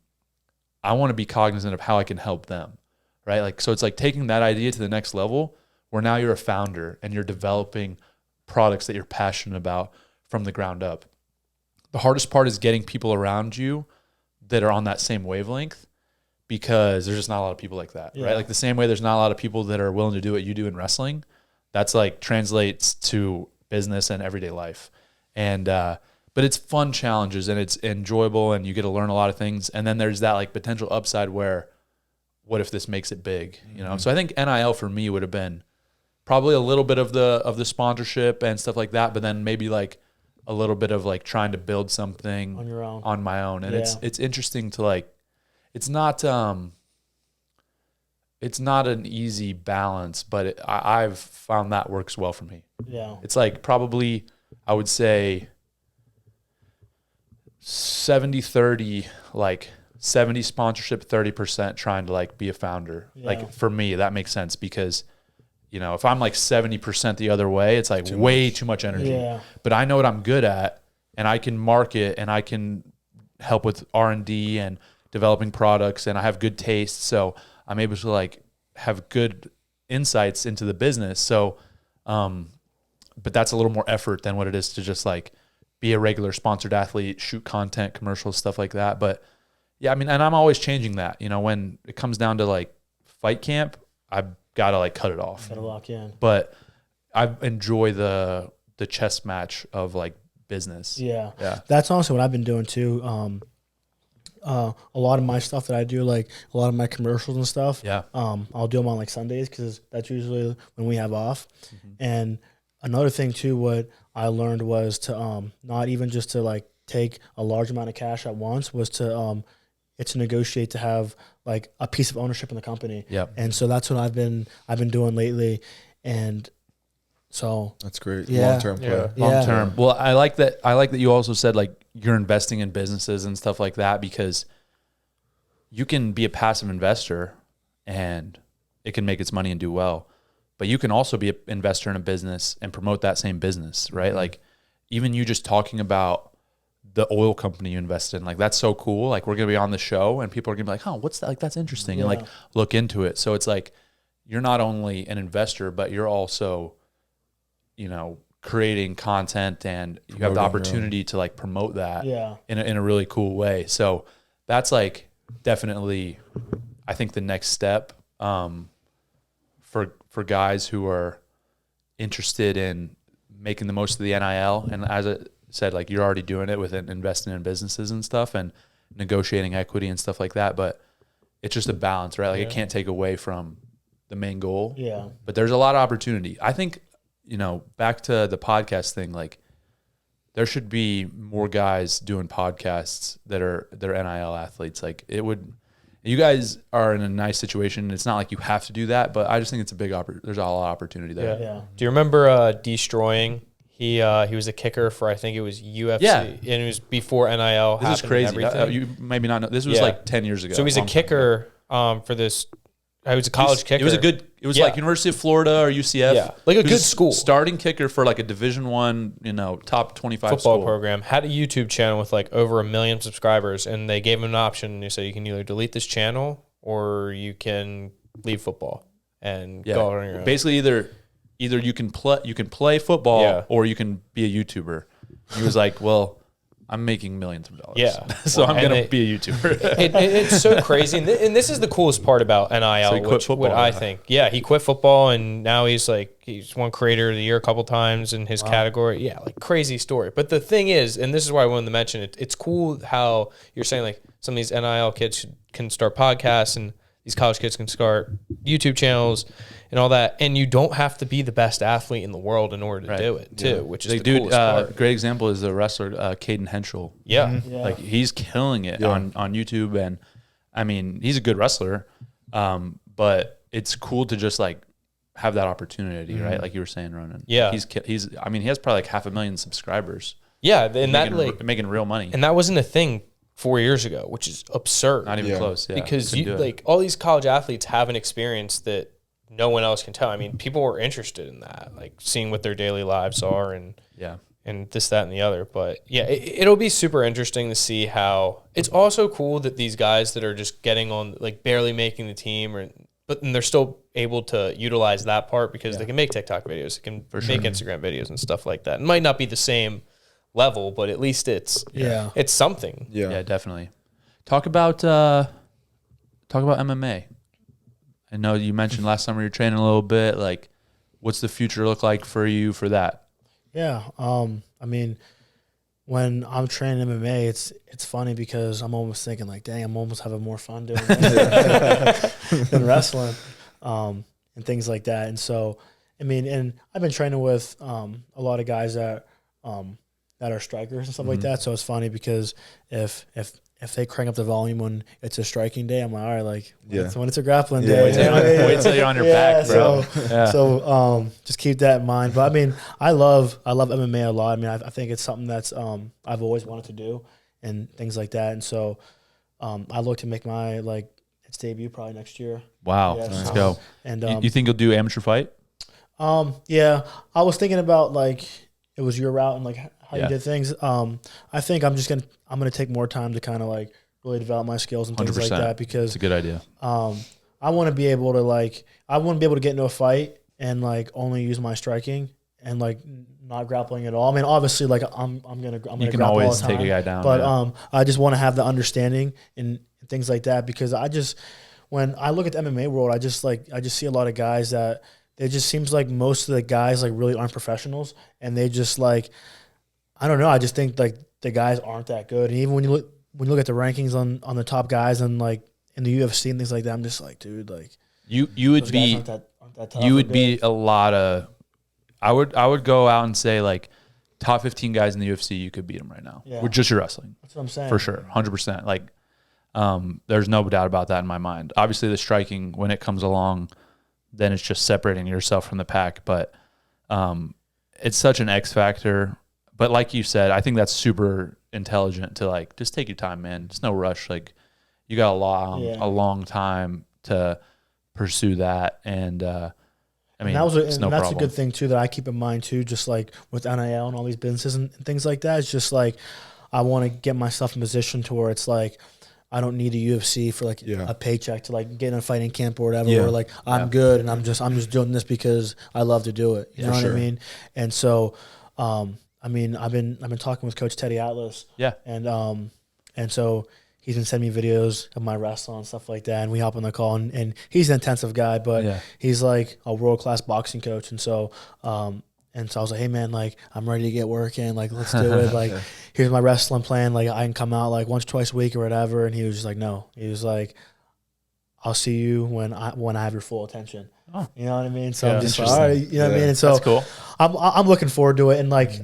I want to be cognizant of how I can help them, right? Like, so it's like taking that idea to the next level, where now you're a founder and you're developing products that you're passionate about from the ground up. The hardest part is getting people around you that are on that same wavelength, because there's just not a lot of people like that, right? Like the same way there's not a lot of people that are willing to do what you do in wrestling. That's like translates to business and everyday life. And, but it's fun challenges and it's enjoyable and you get to learn a lot of things. And then there's that like potential upside where, what if this makes it big, So I think NIL for me would have been probably a little bit of the sponsorship and stuff like that, but then maybe like a little bit of like trying to build something on your own, on my own. And it's interesting to like, it's not an easy balance, but I've found that works well for me. Yeah. It's like probably, I would say 70-30, like 70 sponsorship, 30% trying to like be a founder. Yeah. Like for me, that makes sense, because if I'm like 70% the other way, it's like way too much energy. Yeah. But I know what I'm good at, and I can market, and I can help with R&D and developing products, and I have good taste. So I'm able to like have good insights into the business. So, but that's a little more effort than what it is to just like be a regular sponsored athlete, shoot content, commercials, stuff like that. But yeah, I mean, and I'm always changing that, when it comes down to like fight camp, I've got to like cut it off. Gotta lock in. But I enjoy the chess match of like business. Yeah. Yeah. That's also what I've been doing too. a lot of my stuff that I do, like a lot of my commercials and stuff. Yeah. I'll do them on like Sundays because that's usually when we have off. And another thing too, what I learned was to not even just to like take a large amount of cash at once, was to negotiate to have like a piece of ownership in the company. Yep. And so that's what I've been doing lately. And so That's great. Yeah. Long-term play. Yeah. Long Yeah. term. Well, I like that. I like that you also said like you're investing in businesses and stuff like that, because you can be a passive investor and it can make its money and do well. But you can also be an investor in a business and promote that same business, right? Like even you just talking about the oil company you invested in, like that's so cool. Like we're going to be on the show and people are going to be like, oh, what's that? Like that's interesting. And like look into it. So it's like you're not only an investor, but you're also, you know, creating content and you have the opportunity to like promote that in a really cool way. So that's like definitely, I think, the next step for guys who are interested in making the most of the NIL. And as I said, like you're already doing it with investing in businesses and stuff and negotiating equity and stuff like that. But it's just a balance, right? Like it can't take away from the main goal. Yeah. But there's a lot of opportunity. I think, you know, back to the podcast thing, like there should be more guys doing podcasts they're NIL athletes. Like it would, you guys are in a nice situation. It's not like you have to do that, but I just think it's a big there's a lot of opportunity there. Yeah. Do you remember Destroying? He was a kicker for, I think it was UFC, and it was before NIL. This is crazy. You maybe not know. This was like 10 years ago. So he's a kicker for this. He was a college kicker. It was a good. It was like University of Florida or UCF. Yeah, like a good school. Starting kicker for like a Division I, you know, top 25 football school. program. Had a YouTube channel with like over 1 million subscribers, and they gave him an option. And they said you can either delete this channel or you can leave football and go on your own. Basically, either you can play football or you can be a YouTuber. He was like, well, I'm making millions of dollars. Yeah. So I'm going to be a YouTuber. It's so crazy. And this is the coolest part about NIL, So he quit football, I think. Yeah, he quit football, and now he's won Creator of the Year a couple times in his category. Yeah, like crazy story. But the thing is, and this is why I wanted to mention it, it's cool how you're saying like some of these NIL kids can start podcasts and these college kids can start YouTube channels and all that. And you don't have to be the best athlete in the world in order to do it, too, which is the coolest part. Great example is the wrestler Caden Henschel. Yeah. Like he's killing it on YouTube. And I mean, he's a good wrestler, but it's cool to just like have that opportunity, right? Like you were saying, Ronan. Yeah. He's I mean, he has probably like 500,000 subscribers. Yeah. And making real money. And that wasn't a thing 4 years ago, which is absurd. Not even close. Yeah. Because all these college athletes have an experience that no one else can tell. I mean, people were interested in that, like seeing what their daily lives are and this, that, and the other. But yeah, it'll be super interesting to see how. It's also cool that these guys that are just getting on, like barely making the team, but they're still able to utilize that part because they can make TikTok videos, they can make Instagram videos and stuff like that. It might not be the same level, but at least it's something. Yeah, definitely. Talk about MMA. I know you mentioned last summer you're training a little bit. Like, what's the future look like for you for that? Yeah. I mean, when I'm training MMA, it's funny because I'm almost thinking like, dang, I'm almost having more fun doing this than wrestling, and things like that. And so, I mean, and I've been training with a lot of guys that are strikers and stuff like that. So it's funny because if they crank up the volume when it's a striking day, I'm like, all right, like when it's a grappling day. Wait till you're on your back, bro. So just keep that in mind. But I mean, I love MMA a lot. I mean, I think it's something that's I've always wanted to do and things like that. And so I look to make my its debut probably next year. Wow, let's go. And you think you'll do amateur fight? Yeah, I was thinking about it was your route and how you did things. I think I'm gonna take more time to kind of really develop my skills and things 100%. like that because it's a good idea. I want to be able to get into a fight and only use my striking and not grappling at all. I mean, obviously I'm gonna You can grapple all always the time, take a guy down, but I just want to have the understanding and things like that because when I look at the MMA world, I just see a lot of guys that it just seems like most of the guys really aren't professionals and they just I don't know. I just think the guys aren't that good. And even when you when you look at the rankings on the top guys and like in the UFC and things like that, I'm just like, dude, like you would be aren't that tough you would or be good. a lot of. I would go out and say like top 15 guys in the UFC, you could beat them right now with just your wrestling. That's what I'm saying for sure, 100%. Like, there's no doubt about that in my mind. Obviously, the striking when it comes along, then it's just separating yourself from the pack. But it's such an X factor. But like you said, I think that's super intelligent to like just take your time, man. It's no rush. Like you got a long time to pursue that, and I mean, that's a good thing too that I keep in mind too. Just like with NIL and all these businesses and things like that, it's just like I want to get myself in a position to where it's like I don't need a UFC for like a paycheck to like get in a fighting camp or whatever. Or like I'm good and I'm just doing this because I love to do it. You know what I mean? And so, I mean, I've been talking with Coach Teddy Atlas. Yeah. And so he's been sending me videos of my wrestling and stuff like that, and we hop on the call, and he's an intensive guy, but he's like a world-class boxing coach, and so I was like, hey, man, like, I'm ready to get working, like, let's do it, like, here's my wrestling plan, like, I can come out, like, once, twice a week or whatever, and he was just like, no. He was like, I'll see you when I have your full attention. Oh. You know what I mean? So I'm just like, all right, you know what I mean? And so that's cool. I'm looking forward to it, and, like,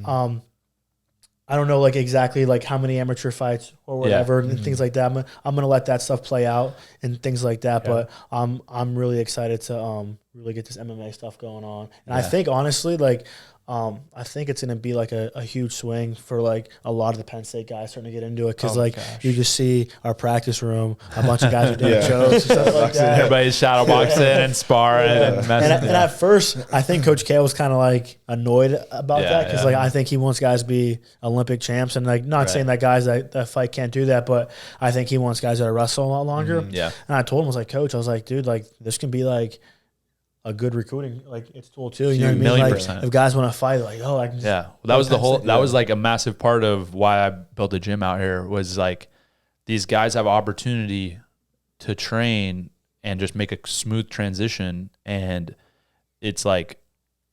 I don't know like exactly like how many amateur fights or whatever and things like that. I'm gonna let that stuff play out and things like that. But I'm really excited to really get this MMA stuff going on. And I think honestly like I think it's gonna be like a huge swing for like a lot of the Penn State guys starting to get into it because you just see our practice room, a bunch of guys are doing shows and stuff like that. Everybody's shadow boxing and sparring and messing. And at first, I think Coach Cael was kind of like annoyed about that because like I think he wants guys to be Olympic champs and like not saying that guys that fight can't do that, but I think he wants guys that wrestle a lot longer. And I told him, I was like, Coach, I was like, dude, like this can be like a good recruiting, like it's tool too. You know what I mean? Like if guys want to fight, like I can just well, that was the whole. That was like a massive part of why I built a gym out here. Was like these guys have opportunity to train and just make a smooth transition, and it's like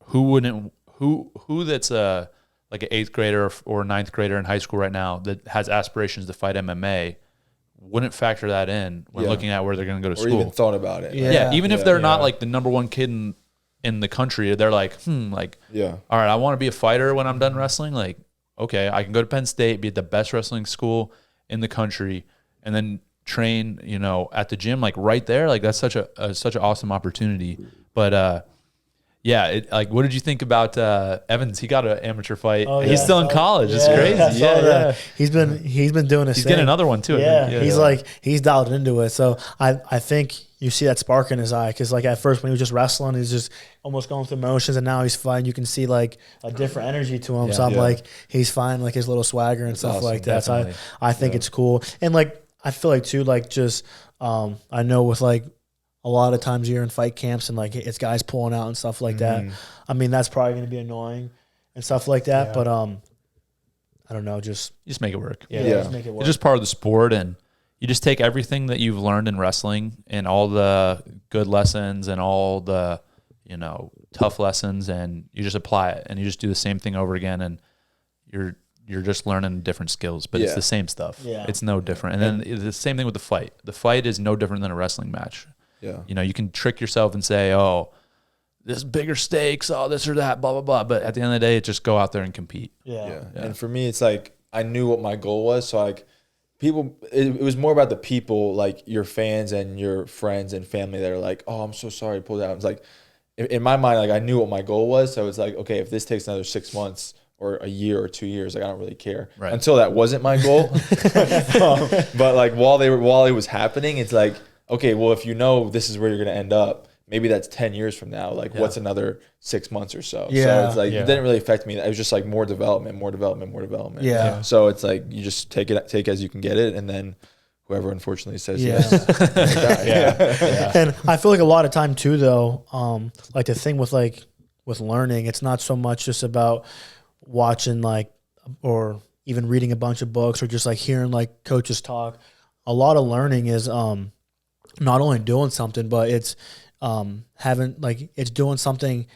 who that's like an 8th grader or 9th grader in high school right now that has aspirations to fight MMA. Wouldn't factor that in when looking at where they're going to go to school. Or even thought about it. Even if they're not like the number one kid in the country, they're like, all right, I want to be a fighter when I'm done wrestling. Like, okay, I can go to Penn State, be at the best wrestling school in the country, and then train, at the gym, like right there. Like that's such an awesome opportunity. But what did you think about Evans? He got an amateur fight. He's still in college. It's crazy. He's been doing his He's thing. getting another one too. He's dialed into it. So I think you see that spark in his eye because like at first when he was just wrestling, he's just almost going through motions, and now he's fine. You can see like a different energy to him. So I'm like, he's fine, like his little swagger and stuff like that. Definitely. So I think it's cool, and like I feel like too, like just I know with like. A lot of times you're in fight camps and like it's guys pulling out and stuff like that. I mean, that's probably going to be annoying and stuff like that. But I don't know, just make it work. Just make it work. It's just part of the sport, and you just take everything that you've learned in wrestling and all the good lessons and all the tough lessons, and you just apply it, and you just do the same thing over again, and you're just learning different skills, but it's the same stuff. It's no different. And then the same thing with the fight. The fight is no different than a wrestling match. You can trick yourself and say, oh, this bigger stakes, oh, this or that, blah, blah, blah. But at the end of the day, just go out there and compete. And for me, it's like I knew what my goal was. So like people, it was more about the people, like your fans and your friends and family that are like, oh, I'm so sorry to pull that out. It's like, in my mind, like I knew what my goal was. So it's like, okay, if this takes another 6 months or a year or 2 years, like I don't really care. Right. Until that wasn't my goal. But like while it was happening, it's like, okay, well, if this is where you're going to end up, maybe that's 10 years from now. Like, what's another 6 months or so? So it's like, it didn't really affect me. It was just like more development. Yeah. So it's like, you just take as you can get it. And then whoever unfortunately says yes. And I feel like a lot of time too, though, like the thing with learning, it's not so much just about watching or even reading a bunch of books or just like hearing like coaches talk. A lot of learning is, not only doing something, but it's it's doing something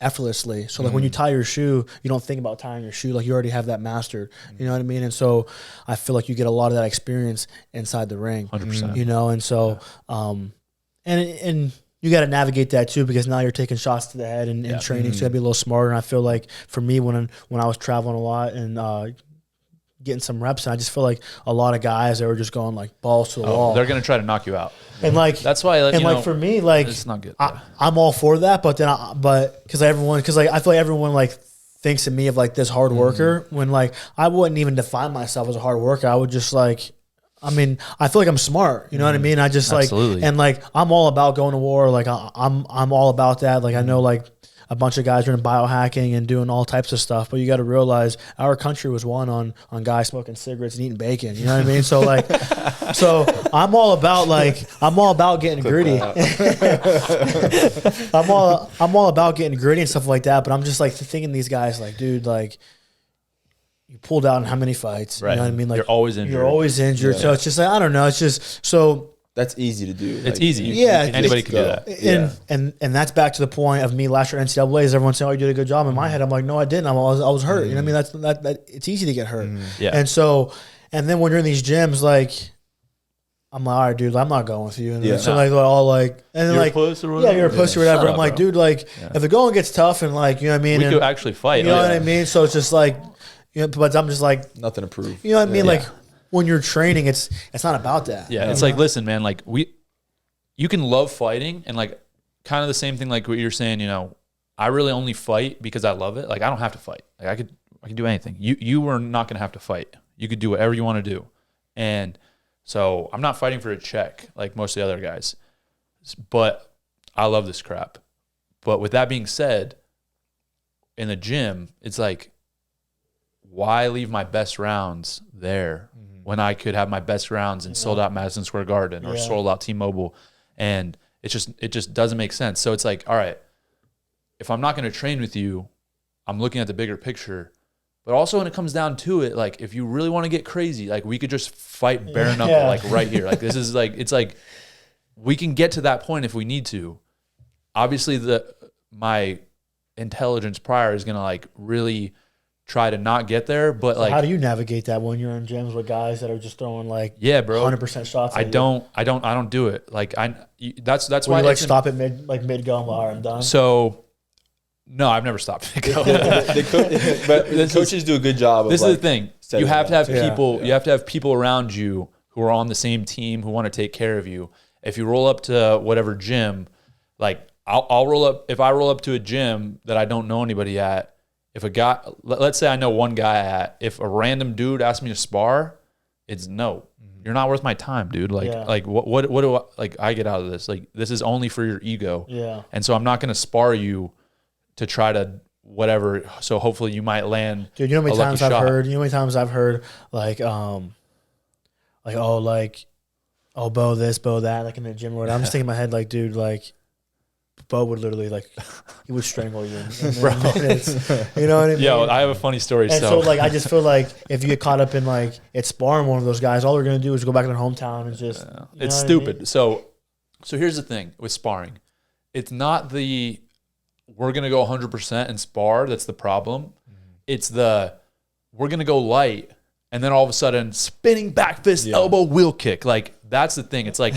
effortlessly. So like when you tie your shoe, you don't think about tying your shoe. Like you already have that mastered. You know what I mean? And so I feel like you get a lot of that experience inside the ring. 100%. You know, and so and you got to navigate that too, because now you're taking shots to the head and training, so you got to be a little smarter. And I feel like for me, when I was traveling a lot and getting some reps, and I just feel like a lot of guys that were just going like balls to the wall. They're gonna try to knock you out, and like that's why. Like, and like for me, like it's not good. I'm all for that, but then because like I feel like everyone like thinks of me of like this hard worker when like I wouldn't even define myself as a hard worker. I would just like. I mean, I feel like I'm smart. You know what I mean? I just Absolutely. like, and like, I'm all about going to war. Like, I'm all about that. Like, I know like a bunch of guys are in biohacking and doing all types of stuff, but you got to realize our country was won on guys smoking cigarettes and eating bacon. You know what I mean? So like, so I'm all about getting gritty. I'm all about getting gritty and stuff like that. But I'm just like thinking these guys like, dude, like, you pulled out in how many fights? Right. You know what I mean? Like you're always injured. Yeah. So it's just like, I don't know. It's just so That's easy to do. It's Like, easy. Yeah, Anybody can do that. And that's back to the point of me last year at NCAA is everyone saying, "Oh, you did a good job." In my head, I'm like, "No, I didn't. I was hurt." You know what I mean? That it's easy to get hurt. Yeah. And so, and then when you're in these gyms, like, I'm like, "All right, dude, I'm not going with you." And then, so like, they're all like, and then You're like, a puss or whatever? yeah, you're a pussy or whatever. Shut I'm up, like, bro. dude, like, if the going gets tough and like, you know what I mean? We And, could actually fight. you know what I mean? So it's just like, you know, but I'm just like, nothing to prove. you know what I mean? Like when you're training, it's not about that. Yeah, it's like, listen, man, like you can love fighting and like kind of the same thing like what you're saying, you know, I really only fight because I love it. Like I don't have to fight. Like I can do anything. You are not going to have to fight. You could do whatever you want to do. And so I'm not fighting for a check like most of the other guys. But I love this crap. But with that being said, in the gym, it's like, why leave my best rounds there when I could have my best rounds in sold out Madison Square Garden or sold out T-Mobile? And it just doesn't make sense. So it's like, all right, if I'm not going to train with you, I'm looking at the bigger picture. But also when it comes down to it, like if you really want to get crazy, like we could just fight bare knuckle like right here. Like this is like, it's like we can get to that point if we need to. Obviously my intelligence prior is going to like really try to not get there, but like, how do you navigate that when you're in gyms with guys that are just throwing like, yeah, bro, 100% shots? I don't do it. Like that's why why you like stop it mid go. All right, I'm done. So no, I've never stopped. But the coaches do a good job. This is the thing. You have to have people. Yeah. You have to have people around you who are on the same team who want to take care of you. If you roll up to whatever gym, like I'll roll up. If I roll up to a gym that I don't know anybody at, if a guy, let's say I know one guy at, if a random dude asks me to spar, it's no. You're not worth my time, dude. Like what do I, like I get out of this? Like this is only for your ego. Yeah. And so I'm not going to spar you to try to whatever. So hopefully you might land. Dude, you know how many a lucky times I've shot. heard? You know how many times I've heard like Bo this, Bo that, like in the gym or whatever. I'm just thinking in my head like, dude, like Bo would literally like he would strangle you in minutes. You know what I mean? Yo, I have a funny story. And so like I just feel like if you get caught up in like it's sparring one of those guys, all they're gonna do is go back to their hometown and just you know it's what I stupid. mean? So here's the thing with sparring. It's not the we're gonna go 100% and spar that's the problem. It's the we're gonna go light and then all of a sudden spinning back fist elbow wheel kick. Like that's the thing. It's like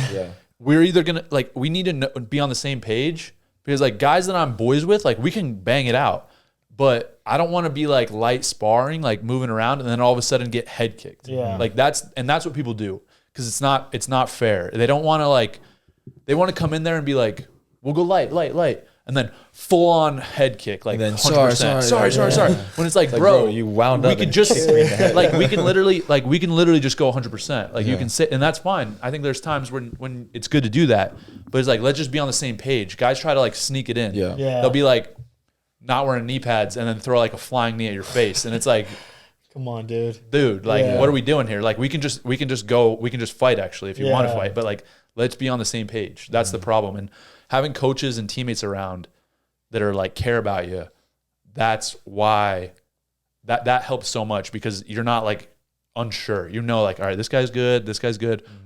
we're either gonna like we need to be on the same page because like guys that I'm boys with, like we can bang it out, but I don't want to be like light sparring, like moving around, and then all of a sudden get head kicked. Yeah, like that's what people do because it's not fair. They don't want to like they want to come in there and be like we'll go light, and then full on head kick, like then 100%. Sorry. When it's like, bro, you wound we up. could and just kicked me in the head. like we can literally just go 100%. Like you can sit, and that's fine. I think there's times when it's good to do that, but it's like let's just be on the same page. Guys try to like sneak it in. Yeah. They'll be like not wearing knee pads and then throw like a flying knee at your face, and it's like, come on, dude. Like what are we doing here? Like we can just fight actually if you want to fight, but like let's be on the same page. That's the problem. And having coaches and teammates around that are like care about you, that's why that helps so much because you're not like unsure. You know, like all right, this guy's good.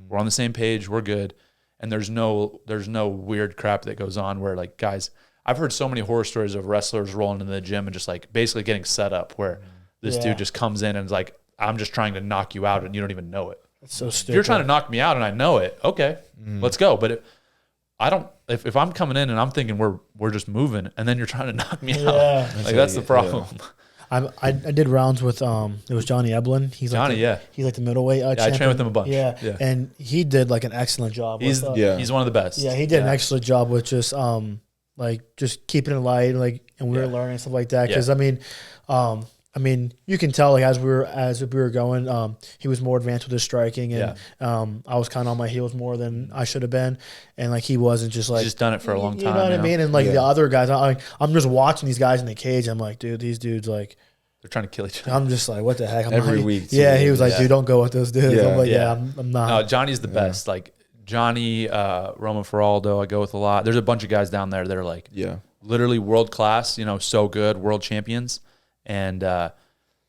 We're on the same page. We're good. And there's no weird crap that goes on where like guys, I've heard so many horror stories of wrestlers rolling into the gym and just like basically getting set up where this dude just comes in and is like, I'm just trying to knock you out and you don't even know it. That's so stupid. If you're trying to knock me out and I know it, okay, let's go. But if I'm coming in and I'm thinking we're just moving and then you're trying to knock me out, like that's the problem. I did rounds with it was Johnny Eblin. He's like he's like the middleweight champion. I trained with him a bunch. Yeah, and he did like an excellent job. He's one of the best. Yeah, he did an excellent job with just like just keeping it light, like, and we were learning stuff like that. Because I mean, you can tell like as we were going, he was more advanced with his striking, and I was kind of on my heels more than I should have been, and like he wasn't just like he's just done it for a long time. You know what I mean? And like the other guys, I'm just watching these guys in the cage. I'm like, dude, these dudes like they're trying to kill each other. I'm just like, what the heck? I'm every like, week. Yeah, he was like, dude, don't go with those dudes. Yeah. I'm like, I'm not. No, Johnny's the best. Like Johnny, Roman Feraldo, I go with a lot. There's a bunch of guys down there that are like, literally world class. You know, so good, world champions, and.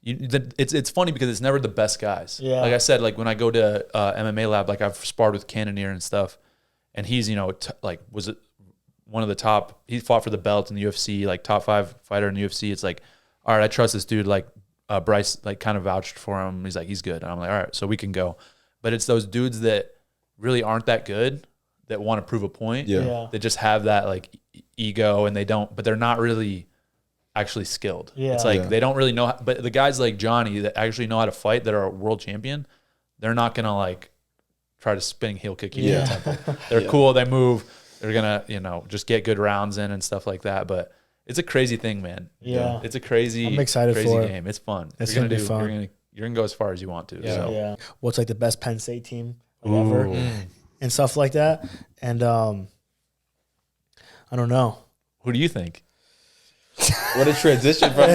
It's funny because it's never the best guys. Yeah. Like I said, like when I go to MMA lab, like I've sparred with Cannonier and stuff, and he's like was one of the top. He fought for the belt in the UFC, like top 5 fighter in the UFC. It's like, all right, I trust this dude. Like Bryce, like kind of vouched for him. He's like, he's good. And I'm like, all right, so we can go. But it's those dudes that really aren't that good that want to prove a point. Yeah. That just have that like ego, and but they're not really actually skilled. It's like they don't really know how, but the guys like Johnny that actually know how to fight, that are a world champion, they're not gonna like try to spinning heel kick you in the temple. They're cool, they move, they're gonna just get good rounds in and stuff like that. But it's a crazy thing, man. It's a crazy, I'm excited crazy for game. It's fun. It's gonna be fun. You're gonna go as far as you want to. So. What's like the best Penn State team ever and stuff like that. And I don't know. Who do you think? What a transition from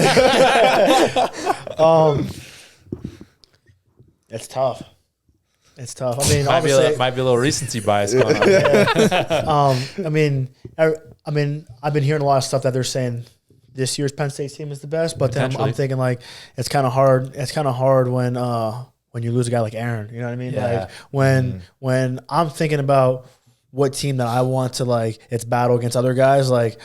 it's tough. It's tough. I mean, might be a little recency bias going on. I mean, I've been hearing a lot of stuff that they're saying this year's Penn State team is the best, but then I'm thinking like it's kind of hard. It's kind of hard when you lose a guy like Aaron. You know what I mean? Like when I'm thinking about what team that I want to like, it's battle against other guys. Like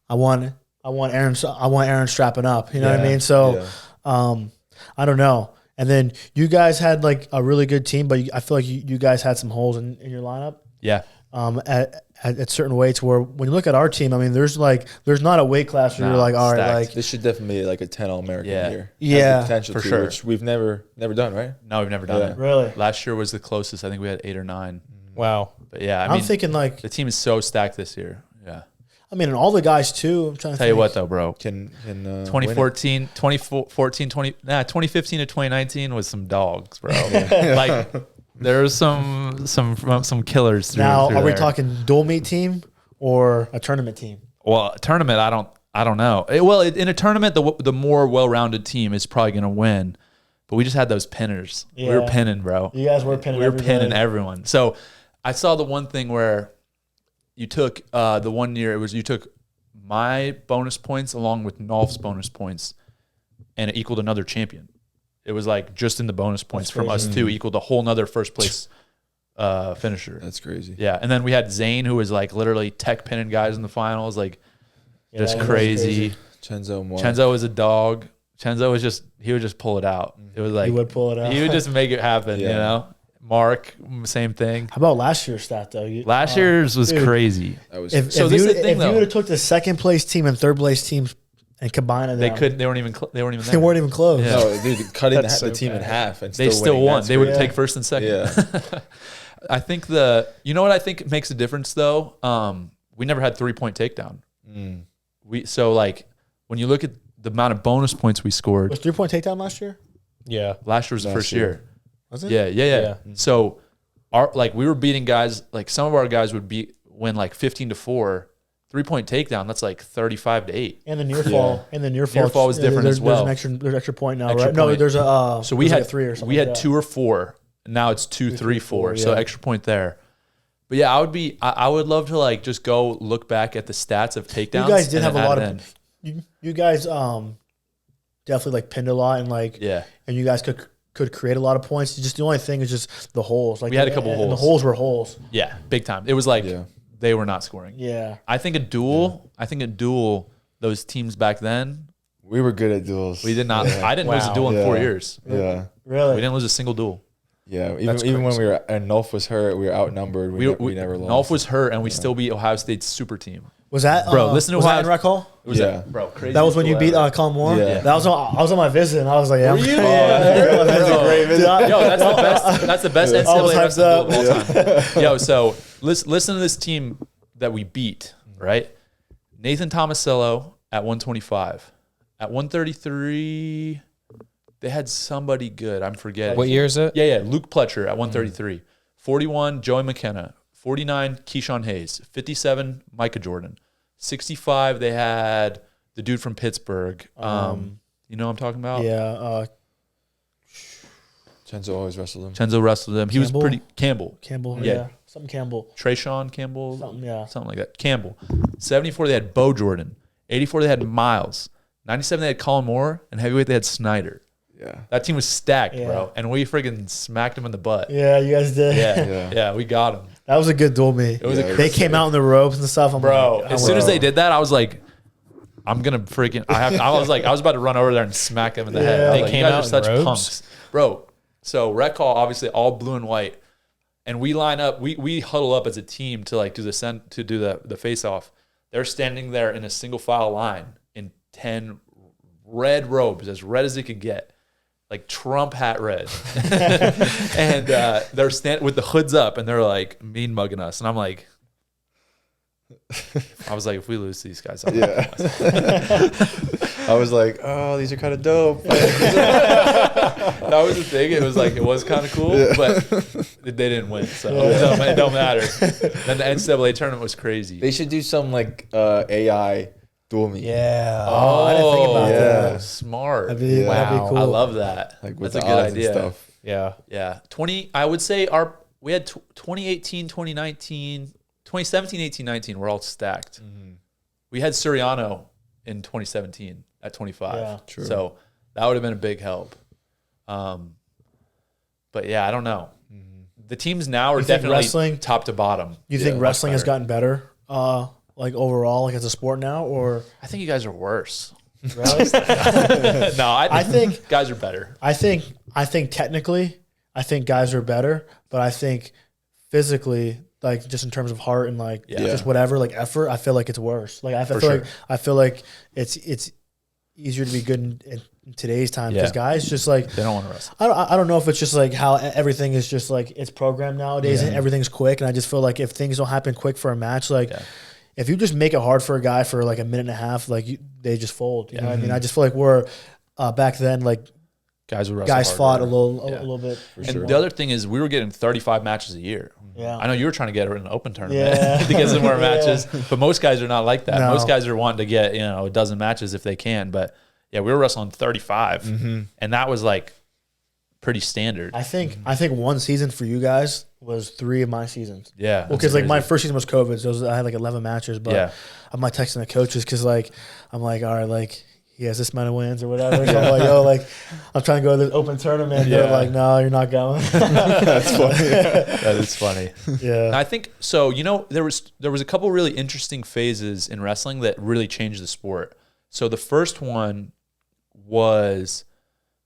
I want Aaron strapping up. You know what I mean? So, I don't know. And then you guys had like a really good team, but I feel like you guys had some holes in your lineup. Yeah. At certain weights where when you look at our team, I mean, there's not a weight class where you're like, all right, like this should definitely be like a 10 All-American year. Yeah. Potential for to, sure. which we've never done, right? No, we've never done it. Really? Last year was the closest. I think we had 8 or 9. Wow. But yeah, I'm thinking like the team is so stacked this year. Yeah. I mean, and all the guys too. I'm trying to tell you what though, bro. Can 2015 to 2019 was some dogs, bro. Like there's some killers through. Now, through are we there. talking dual meet team or a tournament team? Well, a tournament, I don't know. In a tournament, the more well-rounded team is probably going to win. But we just had those pinners. Yeah. We were pinning, bro. You guys were pinning. We were pinning everyone. So I saw the one thing where you took the one year. It was you took my bonus points along with Nolf's bonus points, and it equaled another champion. It was like just in the bonus points from us two equaled a whole nother first place finisher. That's crazy. Yeah, and then we had Zane, who was like literally tech pinning guys in the finals, like just crazy. Chenzo was a dog. Chenzo he would just pull it out. It was like he would pull it out. He would just make it happen. You know. Mark, same thing. How about last year's stat though? Last year's was crazy. If you would have took the second place team and third place teams and combined them, they couldn't. They weren't even. They weren't even. They weren't even close. Yeah. No, dude, cutting the team in half and they still won. They would great. take first and second. Yeah. I think you know what I think makes a difference though. We never had 3-point takedown. So like when you look at the amount of bonus points we scored, was 3-point takedown last year? Yeah, last year was the first year. Was it? Yeah. So we were beating guys, like some of our guys would win like 15-4, 3-point takedown. That's like 35-8. And the near fall. And the near fall was different as well. There's an extra point now, Extra right? point. No, there's a so we had like a 3 or something. We had like that. 2 or 4. Now it's 2, 3, 4. So yeah. extra point there. But yeah, I would love to like just go look back at the stats of takedowns. You guys did have a lot of you guys definitely like pinned a lot and like and you guys could create a lot of points. Just the only thing is just the holes. Like we had a couple holes. And the holes were holes. Yeah, big time. It was like they were not scoring. Yeah. I think a duel, those teams back then, We were good at duels. we did not. I didn't lose a duel in Yeah. 4 years. Yeah. Really? We didn't lose a single duel. Yeah. That's Even when crazy. we were, and Nolf was hurt, we were outnumbered. We never lost. Nolf was hurt, and we still beat Ohio State's super team. Was that Bro, listen to was how- that in Rec Hall? It was Yeah. bro, crazy. That was when you beat ever. Colin Moore? Yeah. That was I was on my visit, and I was like, yeah. Were you? Yeah. That's a great visit. Yo, that's the best I was NCAA hyped wrestling duel of all time. Yo, so listen to this team that we beat, right? Nathan Tomasello at 125. At 133, they had somebody good. I'm forgetting. What year is it? Yeah. Luke Pletcher at 133. 41, Joey McKenna. 49, Keyshawn Hayes. 57, Micah Jordan. 65, they had the dude from Pittsburgh. You know what I'm talking about? Yeah. Chenzo always wrestled him. Chenzo wrestled him. He was Campbell? pretty Campbell. Campbell. Yeah. Yeah. Something Campbell. Trayshawn Campbell. Something Like that. Campbell. 74, they had Bo Jordan. 84, they had Miles. 97, they had Colin Moore. And heavyweight, they had Snyder. Yeah. That team was stacked, Yeah. bro. And we freaking smacked him in the butt. Yeah, you guys did. Yeah, we got him. That was a good duel meet. It was a They came out in the ropes and stuff. I'm Bro, like, as soon as they did that, I was like, I'm gonna freaking. I was about to run over there and smack him in the head. Yeah. I was They like, came you guys out are in such robes? punks, bro. So rec hall, obviously all blue and white, and we line up. We huddle up as a team to like do the face off. They're standing there in a single file line in 10 red robes, as red as it could get. Like Trump hat red. And they're standing with the hoods up and they're like mean mugging us. And I'm like, I was like, if we lose these guys, I'm Yeah. I was like, oh, these are kind of dope. that was the thing. It was like, it was kind of cool, but they didn't win. So it don't matter. Then the NCAA tournament was crazy. They should do some like AI duel meet. Yeah. Oh, I didn't think about yeah. that. Smart. That'd be Wow. cool. I love that. Like with That's a the good odds idea. and stuff. Yeah. Yeah. 20, I would say we had 2018, 2019, 2017, 18, 19. We're all stacked. We had Suriano in 2017 at 25. Yeah. True. So that would have been a big help. But yeah, I don't know. The teams now are You think definitely wrestling- top to bottom. You think much wrestling has better. gotten better, like overall, like as a sport now, or I think you guys are worse. really? No, I think guys are better. I think technically, I think guys are better, but I think physically, like just in terms of heart and like Yeah. just whatever, like effort, I feel like it's worse. Like I feel like it's easier to be good in today's time because Yeah. guys just like They don't want to wrestle. I don't know if it's just like how everything is just like it's programmed nowadays and everything's quick, and I just feel like if things don't happen quick for a match, like if you just make it hard for a guy for like a minute and a half, like they just fold. You know what I mean? I just feel like we're back then, like Guys would wrestle guys harder. fought a little Yeah. bit. And the other thing is we were getting 35 matches a year. Yeah. I know you were trying to get her in an open tournament Yeah. to get some more matches, but most guys are not like that. No. Most guys are wanting to get, a dozen matches if they can. But yeah, we were wrestling 35 and that was like pretty standard. I think one season for you guys was 3 of my seasons. Yeah. Well, because like my first season was COVID, so I had like 11 matches. But Yeah. I'm like texting the coaches because like I'm like, all right, like he has this amount of wins or whatever. So I'm like, yo, like I'm trying to go to this open tournament. Yeah. They're like, no, you're not going. That's funny. That is funny. Yeah. I think so. There was a couple really interesting phases in wrestling that really changed the sport. So the first one was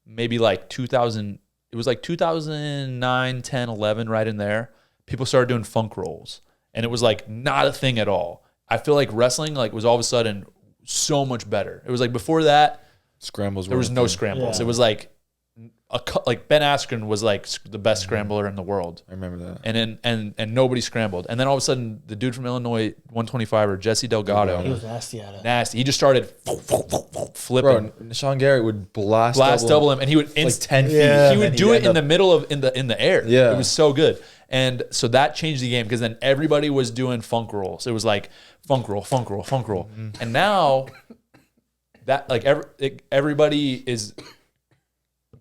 maybe like 2000. It was like 2009, 10, 11, right in there. People started doing funk rolls, and it was like not a thing at all. I feel like wrestling like was all of a sudden so much better. It was like before that Scrambles. there was no scrambles. Yeah. It was like like Ben Askren was like the best scrambler in the world. I remember that. And nobody scrambled. And then all of a sudden, the dude from Illinois, 125er, Jesse Delgado, He was nasty at it. nasty. He just started flipping, Bro, Sean Garrett would blast double him, and he would like 10 feet. Yeah. he would and do he'd it in end the up- middle of in the air. Yeah. It was so good. And so that changed the game because then everybody was doing funk rolls. It was like funk roll, funk roll, funk roll. And now that like everybody is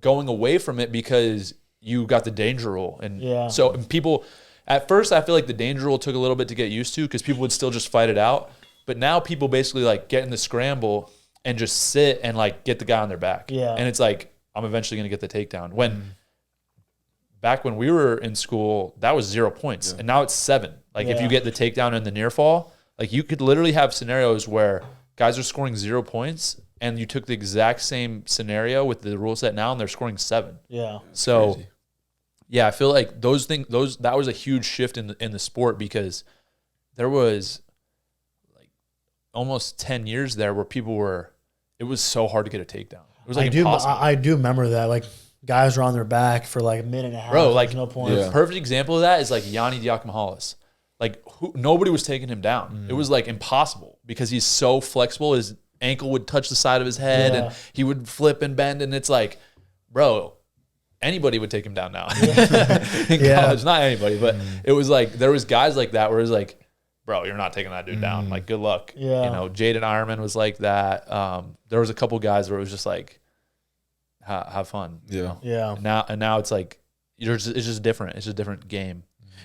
going away from it because you got the danger rule. And Yeah. so people at first I feel like the danger rule took a little bit to get used to because people would still just fight it out. But now people basically like get in the scramble and just sit and like get the guy on their back. Yeah. And it's like, I'm eventually going to get the takedown. Back when we were in school, that was 0 points. And now it's 7. Like if you get the takedown and the near fall, like you could literally have scenarios where guys are scoring 0 points and you took the exact same scenario with the rule set now and they're scoring 7. Yeah. So crazy. yeah, I feel like that was a huge shift in the sport, because there was like almost 10 years there where it was so hard to get a takedown. It was like impossible. I do remember that. Like guys were on their back for like a minute and a half. Bro, like There's no point. Yeah. Perfect example of that is like Yanni Diakomahalis. Like nobody was taking him down. It was like impossible because he's so flexible. His ankle would touch the side of his head and he would flip and bend. And it's like, bro, anybody would take him down now. In college, not anybody, but it was like there was guys like that where it was like, bro, you're not taking that dude down. Like, good luck. Yeah. You know, Jaden Ironman was like that. There was a couple guys where it was just like, have fun. Yeah. You know? Yeah. And now it's like it's just different. It's just a different game.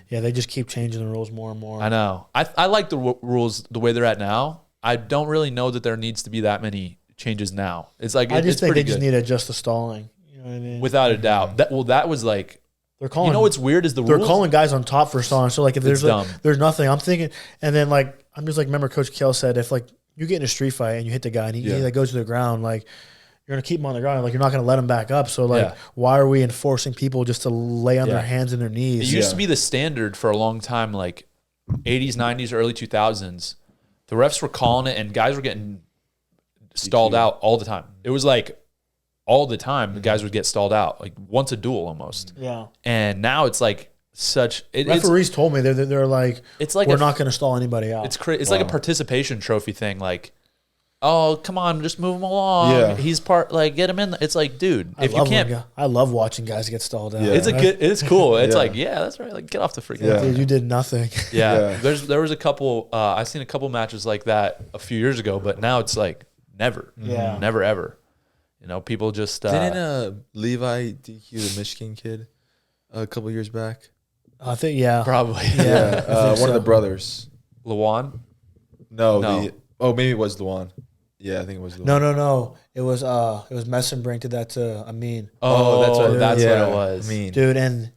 Yeah, they just keep changing the rules more and more. I know. I like the rules the way they're at now. I don't really know that there needs to be that many changes now. It's like I just it's think they pretty just good. need to adjust the stalling. You know what I mean? Without a doubt. That was like, They're calling. you know what's weird is the They're rules. calling guys on top for stalling. So like if there's dumb. there's nothing, I'm thinking, and then like I'm just like, remember Coach Cael said, if like you get in a street fight and you hit the guy and he like goes to the ground, like you're gonna keep him on the ground, like you're not gonna let him back up. So like, why are we enforcing people just to lay on their hands and their It knees? used to be the standard for a long time, like 80s, 90s, early 2000s. The refs were calling it, and guys were getting stalled out all the time. It was like all the time the guys would get stalled out, like once a duel almost. Yeah. And now it's like such. Referees told me they're like, it's like we're not gonna stall anybody out. It's like a participation trophy thing, like. Oh, come on, just move him along. Yeah. He's like, get him in. It's like, dude, if you can't. I love watching guys get stalled out. Yeah. It's cool. It's like, yeah, that's right. Like, get off the freaking. Dude, you did nothing. Yeah. There was a couple. I've seen a couple matches like that a few years ago, but now it's like never. Yeah. Never ever. You know, people just. Didn't Levi DQ the Michigan kid a couple years back? I think probably. Yeah. One of the brothers. Luan. No. No. Maybe it was Luan. Yeah, I think it was Luan. No. It was Messenbrink did that to Amin. Oh, that's what Yeah, it was. Amin. Dude, and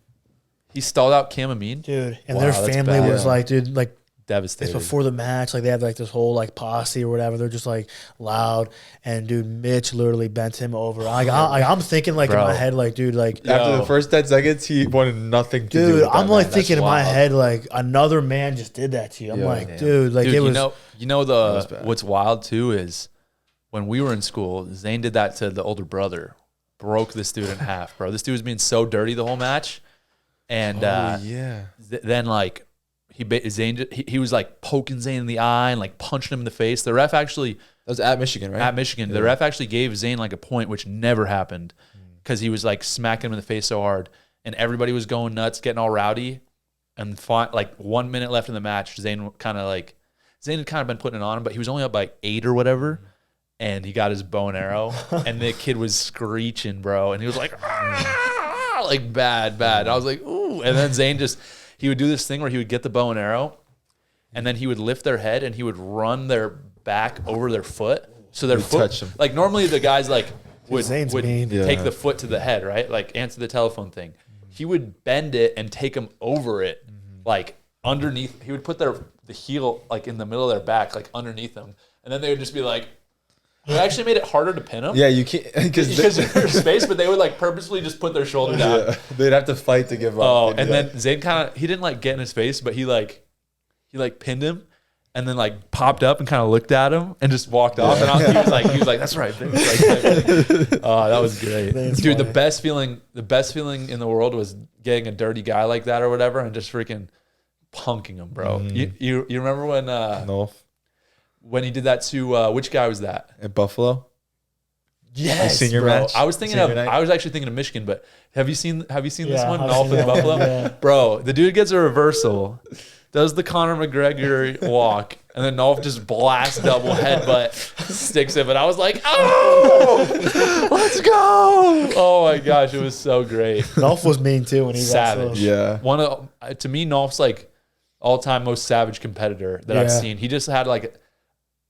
He stalled out Cam Amin. and Wow, their that's family bad. was like, dude, like Devastated. it's before the match, like they had like this whole like posse or whatever. They're just like loud, and dude, Mitch literally bent him over. I'm thinking like in Bro. my head, like dude, like After the first 10 seconds, he wanted nothing to do dude, with that I'm like man. thinking in my wild. head, like another man just did that to you. I'm Yeah. like, Damn. dude, like Dude, it was. was bad. What's wild too is when we were in school, Zane did that to the older brother, broke this dude in half, bro. This dude was being so dirty the whole match, and then like he was like poking Zane in the eye and like punching him in the face. The ref actually That was at Michigan, right? at Michigan, the ref actually gave Zane like a point, which never happened because he was like smacking him in the face so hard, and everybody was going nuts, getting all rowdy, and like 1 minute left in the match, Zane had kind of been putting it on him, but he was only up by 8 or whatever. And he got his bow and arrow, and the kid was screeching, bro. And he was like, "Ah!" Like bad. I was like, ooh. And then Zane he would do this thing where he would get the bow and arrow, and then he would lift their head and he would run their back over their foot. So their foot, touch them. like normally the guys like would Zane's mean. take the foot to the head, right? Like answer the telephone thing. He would bend it and take them over it, like underneath. He would put the heel like in the middle of their back, like underneath them. And then they would just be like, it actually made it harder to pin them. Yeah, you can't Because there's space, but they would like purposely just put their shoulder down. they'd have to fight to give up. Oh, and then Zane he didn't like get in his face, but he pinned him, and then like popped up and kind of looked at him and just walked off. And he was like, that's right. Oh, that was great, That's dude. funny. The best feeling in the world was getting a dirty guy like that or whatever, and just freaking punking him, bro. You remember when Nolf when he did that to which guy was that? at Buffalo. Yes, senior bro. match? I was thinking Senior night? I was actually thinking of Michigan, but have you seen this Yeah, one? I've Nolf seen with that one, Buffalo, yeah. bro. The dude gets a reversal, does the Conor McGregor walk, and then Nolf just blasts double headbutt, sticks it. But I was like, oh, let's go! Oh my gosh, it was so great. Nolf was mean too when he Savage. wrestled. Yeah. To me, Nolf's like all-time most savage competitor that I've Yeah. seen. He just had like.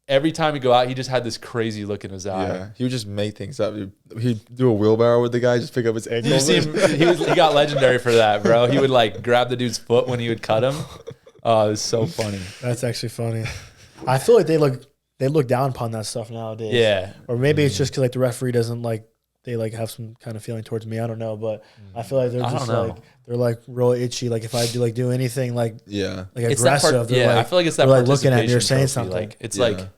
Every time he go out, he just had this crazy look in his eye. Yeah, he would just make things up. He'd do a wheelbarrow with the guy, just pick up his ankle. You see him, he got legendary for that, bro. He would like grab the dude's foot when he would cut him. Oh, it's so funny. That's actually funny. I feel like they look down upon that stuff nowadays. Yeah. Or maybe it's just because like the referee doesn't like they like have some kind of feeling towards me. I don't know, but I feel like they're just like they're like real itchy. Like if I do anything like Yeah, like It's aggressive, that like, I feel like it's that they're like looking at me or participation saying trophy. something. Like it's Yeah. like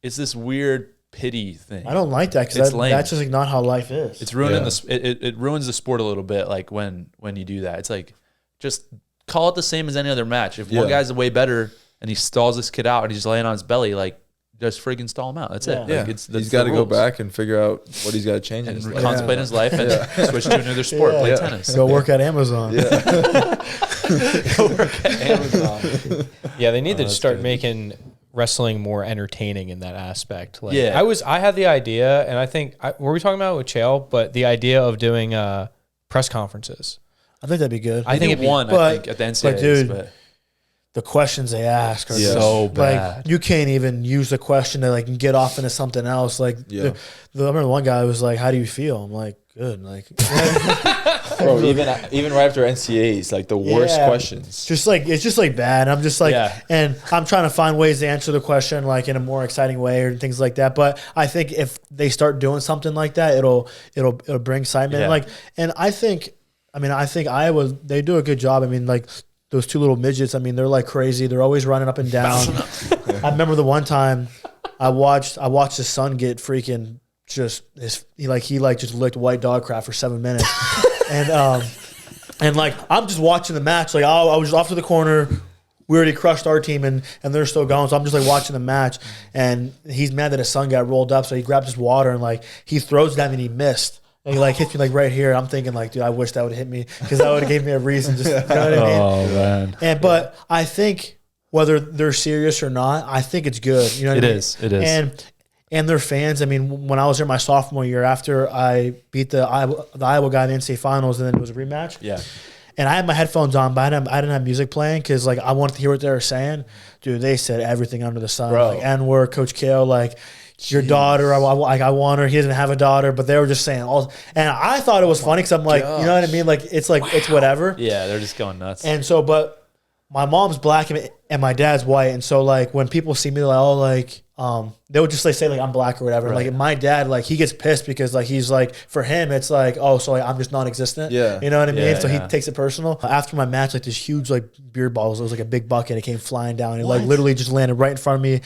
it's this weird pity thing. I don't like that It's because lame. that's just like not how life is. It's ruining Yeah. it ruins the sport a little bit. Like when you do that, it's like just call it the same as any other match. If one Yeah. guy's way better and he stalls this kid out and he's laying on his belly, like just freaking stall him out. That's it. yeah. Like, He's that's got the to go rules. back and figure out what he's got to change in and his life. contemplate in his life and switch to another sport, play tennis. Go work at Amazon. Go work at Amazon. Yeah, they need to start good. making wrestling more entertaining in that aspect. Like, Yeah. I had the idea, and I think were we talking about it with Cael, but the idea of doing press conferences. I think that'd be good. I think it it'd be, won. I but- think at the but NCAAs, dude, but the questions they ask are Yeah. so like bad. you can't even use the question to like get off into something else. Like Yeah. I remember one guy was like, "How do you feel?" I'm like, "Good." Like Bro, even right after NCAAs, like the worst Yeah. questions. just like it's just like bad. I'm just like, Yeah. and I'm trying to find ways to answer the question like in a more exciting way or things like that. But I think if they start doing something like that, it'll bring excitement. Yeah. Like, and I think Iowa, they do a good job. I mean, like those two little midgets. I mean, they're like crazy. They're always running up and down. I remember the one time I watched his son get freaking just he just licked white dog crap for 7 minutes. And like I'm just watching the match. Like I was off to the corner. We already crushed our team and they're still going. So I'm just like watching the match. And he's mad that his son got rolled up. So he grabbed his water and like he throws it at me and he missed. And he like hits me like right here. I'm thinking like, dude, I wish that would have hit me because that would have gave me a reason. Just you know what I mean? Oh man, But I think whether they're serious or not, I think it's good. You know what I mean? It is. And their fans. I mean, when I was there my sophomore year, after I beat the Iowa guy in the NCAA finals, and then it was a rematch. Yeah. And I had my headphones on, but I didn't have music playing because like I wanted to hear what they were saying. Dude, they said everything under the sun. Bro. Like N-word, Coach Cael, like your daughter. I want her. He doesn't have a daughter, but they were just saying all. And I thought it was funny because I'm like, you know what I mean? Like it's like it's whatever. Yeah, they're just going nuts. And so, but my mom's black and my dad's white, and so like when people see me, they're like, oh, like they would just like say like I'm black or whatever. Right. Like my dad, like he gets pissed because like he's like for him it's like oh so like, I'm just non-existent. Yeah. You know what I mean? Yeah, So yeah. he takes it personal. After my match, like this huge like beer bottles, it was like a big bucket. It came flying down. It like literally just landed right in front of me.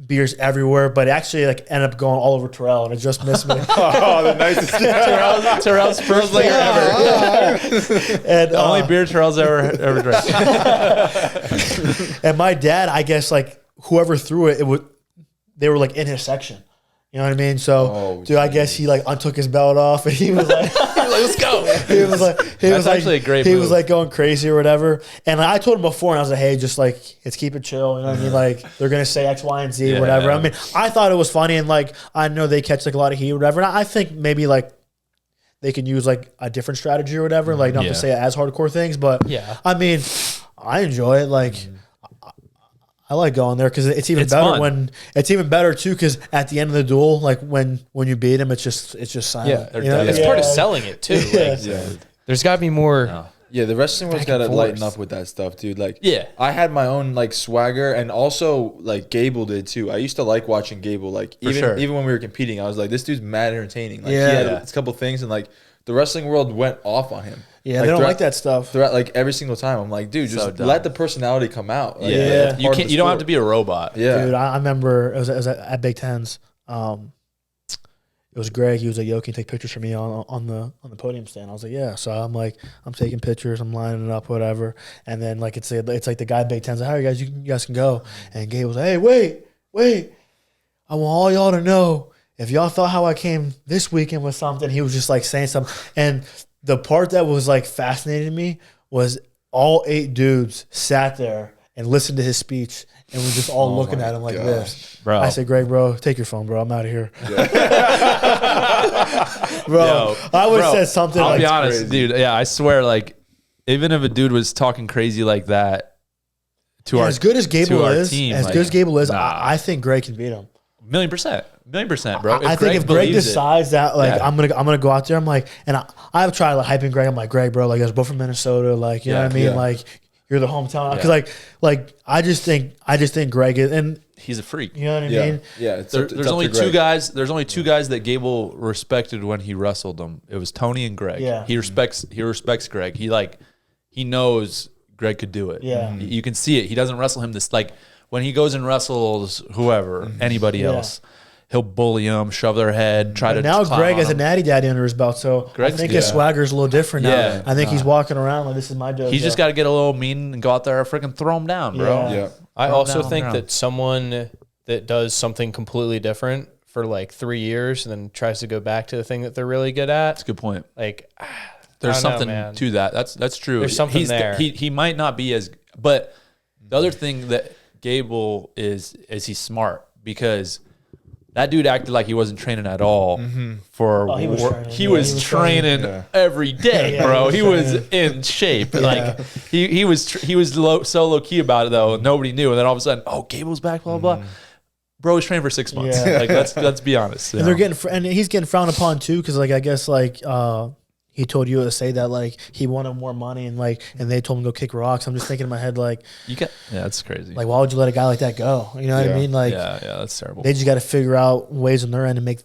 Beers everywhere, but it actually like ended up going all over Terrell, and it just missed me. Oh, the nicest guy. Terrell's first player ever. And The only beer Terrell's ever drank. and my dad, I guess like whoever threw it, they were like in his section. You know what I mean? So, Oh, dude, I guess he like untook his belt off, and he was like, Let's go. he was like, That's actually a great He move. was like going crazy or whatever. And I told him before, and I was like, hey, just like let's keep it chill. You know what I mean? Like they're gonna say X, Y, and Z, Yeah. whatever. I mean, I thought it was funny, and like I know they catch like a lot of heat or whatever. And I think maybe like they can use like a different strategy or whatever, like not Yeah. to say as hardcore things, but Yeah. I mean, I enjoy it. Like, I like going there because it's even It's better fun. when it's even better too. Because at the end of the duel, like when you beat him, it's just silent. Yeah, they're You know? dead. It's part of selling it too. Yeah. Like, Yeah. there's got to be more. No. Yeah, the wrestling world's Back got to and lighten forth. up with that stuff, dude. Like, Yeah. I had my own like swagger, and also like Gable did too. I used to like watching Gable. Like sure. even when we were competing, I was like, this dude's mad entertaining. Like, Yeah. he had a couple things, and like the wrestling world went off on him. Yeah, they don't like that stuff. Throughout like every single time, I'm like, dude, So just dumb. let the personality come out. Like, Yeah. that's You part of can't. the You don't have sport. to be a robot. Yeah, Dude, I remember it was at Big Tens. It was Greg. He was like, "Yo, can you take pictures for me on the podium stand?" I was like, "Yeah." So I'm like, I'm taking pictures. I'm lining it up, whatever. And then like it's like the guy at Big Ten's like, "All right, guys, you guys can go." And Gabe was like, "Hey, wait! I want all y'all to know if y'all thought how I came this weekend with something." He was just like saying something, and the part that was like fascinating me was all 8 dudes sat there and listened to his speech. And we're just all looking at him like this. Bro. I said, Greg, bro, take your phone, bro. I'm out of here. Bro, Yo, I would have bro, said something I'll like be honest, crazy. dude. Yeah, I swear, like, even if a dude was talking crazy like that to our as good as Gable to our is, team, as like, good as Gable is, nah. I think Greg can beat him. $1,000,000%, $1,000,000%, bro. I think if Greg believes it- decides that, like, Yeah. I'm gonna go out there, I'm like, and I've tried like hyping Greg. I'm like, Greg, bro, like, guys both from Minnesota, like, you know Yeah, what I mean? yeah. Like, you're the hometown. Because I just think Greg is, and he's a freak. you know what I mean? Yeah. There's only two guys. There's only two guys that Gable respected when he wrestled them. It was Tony and Greg. Yeah. He respects Greg. He knows Greg could do it. Yeah. You can see it. He doesn't wrestle him when he goes and wrestles whoever, anybody else, he'll bully them, shove their head, try to. Now climb Greg on has a them. natty daddy under his belt, so I think his swagger's a little different now. Yeah. I think he's walking around like this is my dojo. He's just got to get a little mean and go out there and freaking throw him down, bro. Yeah. I Throw also down think the that someone that does something completely different for like 3 years and then tries to go back to the thing that they're really good at. That's a good point. Like, There's I don't know, something man. to that. That's true. There's something there. He might not be as, but the other thing that Gable is he's smart because that dude acted like he wasn't training at all for. he was training. He Yeah, was he was training training. every day, Yeah, bro. he He was was in shape. Like he was so low key about it though. Nobody knew, and then all of a sudden, oh, Gable's back, blah blah blah. Bro was training for 6 months. Yeah. Like let's be honest. and they're getting and he's getting frowned upon too because I guess he told USA that he wanted more money and they told him to go kick rocks. I'm just thinking in my head yeah, that's crazy. why would you let a guy like that go? You know what I mean? yeah, that's terrible. They just got to figure out ways on their end to make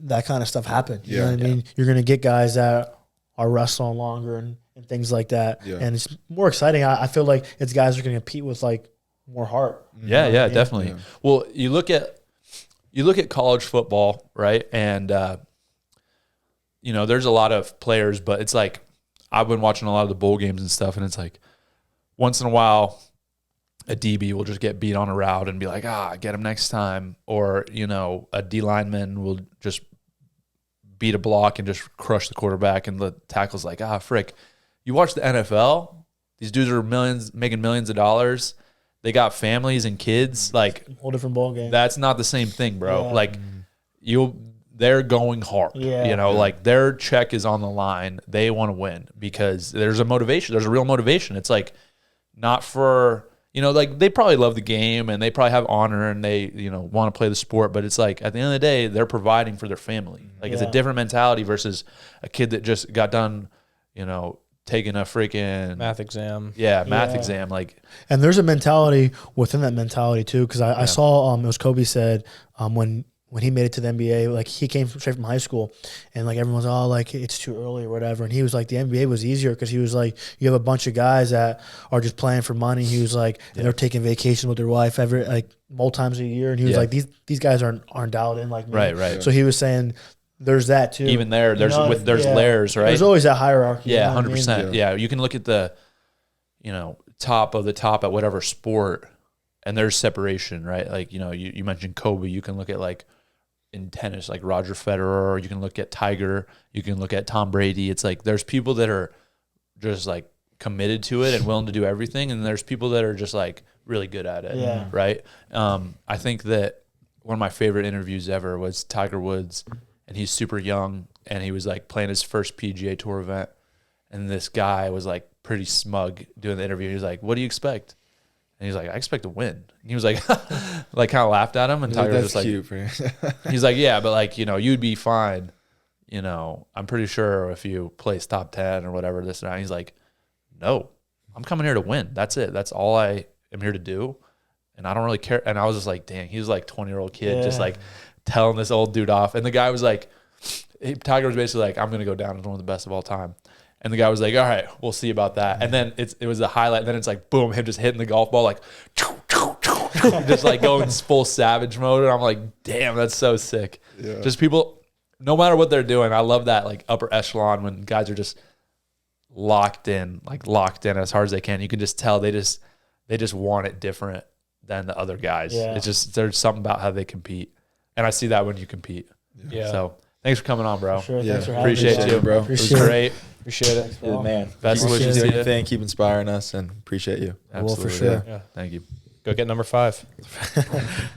that kind of stuff happen. You know what I mean? You're going to get guys that are wrestling longer and things like that. Yeah. And it's more exciting. I feel like it's guys who are going to compete with more heart. Yeah, definitely. Yeah. Well, you look at college football, right? And there's a lot of players, but it's like I've been watching a lot of the bowl games and stuff, and it's like once in a while a DB will just get beat on a route and be like, get him next time, or a D lineman will just beat a block and just crush the quarterback, and the tackle's like, frick. You watch the NFL, these dudes are making millions of dollars. They got families and kids. Like Whole different ball game. that's not the same thing, bro. Yeah. Like they're going hard. Yeah. Like their check is on the line. They want to win because there's a motivation. There's a real motivation. It's like not for, they probably love the game and they probably have honor and they, want to play the sport, but it's like at the end of the day, they're providing for their family. Like it's a different mentality versus a kid that just got done, taking a freaking math exam. Math exam. Like, and there's a mentality within that mentality too, because I saw it was Kobe said when he made it to the NBA, he came straight from high school, and everyone's it's too early or whatever, and he was like the NBA was easier because he was like you have a bunch of guys that are just playing for money. He was like and they're taking vacation with their wife every multiple times a year, and he was like these guys aren't dialed in like me. Right. So he was saying there's that too. Even there's layers, right? There's always that hierarchy. Yeah, you know what I mean? 100%. Yeah, you can look at the, top of the top at whatever sport, and there's separation, right? Like, you mentioned Kobe. You can look at in tennis, like Roger Federer, or you can look at Tiger. You can look at Tom Brady. It's like there's people that are just committed to it and willing to do everything, and there's people that are just really good at it. Yeah. Right. I think that one of my favorite interviews ever was Tiger Woods. And he's super young, and he was playing his first PGA Tour event, and this guy was pretty smug doing the interview. He was like, "What do you expect?" And he's like, "I expect to win." And he was like, kind of laughed at him, and Tiger was just cute for you. he's like, "Yeah, but you'd be fine. I'm pretty sure if you place top 10 or whatever this and that." He's like, "No, I'm coming here to win. That's it. That's all I am here to do, and I don't really care." And I was just like, "Dang," he was 20-year-old kid, just telling this old dude off. And the guy was Tiger was basically I'm going to go down as one of the best of all time. And the guy was like, all right, we'll see about that. And then it was a highlight. And then it's boom, him just hitting the golf ball, just going full savage mode. And I'm like, damn, that's so sick. Yeah. Just people, no matter what they're doing, I love that upper echelon when guys are just locked in as hard as they can. You can just tell they just want it different than the other guys. Yeah. It's just, there's something about how they compete. And I see that when you compete. Yeah. So thanks for coming on, bro. Sure, Yeah. thanks for having Appreciate me, you, bro. It was great. Appreciate it. Thanks, You're the man. Best Keep wishes to doing you. your thing, keep inspiring us, and appreciate you. I will for Absolutely. sure. Yeah. Thank you. Go get number 5.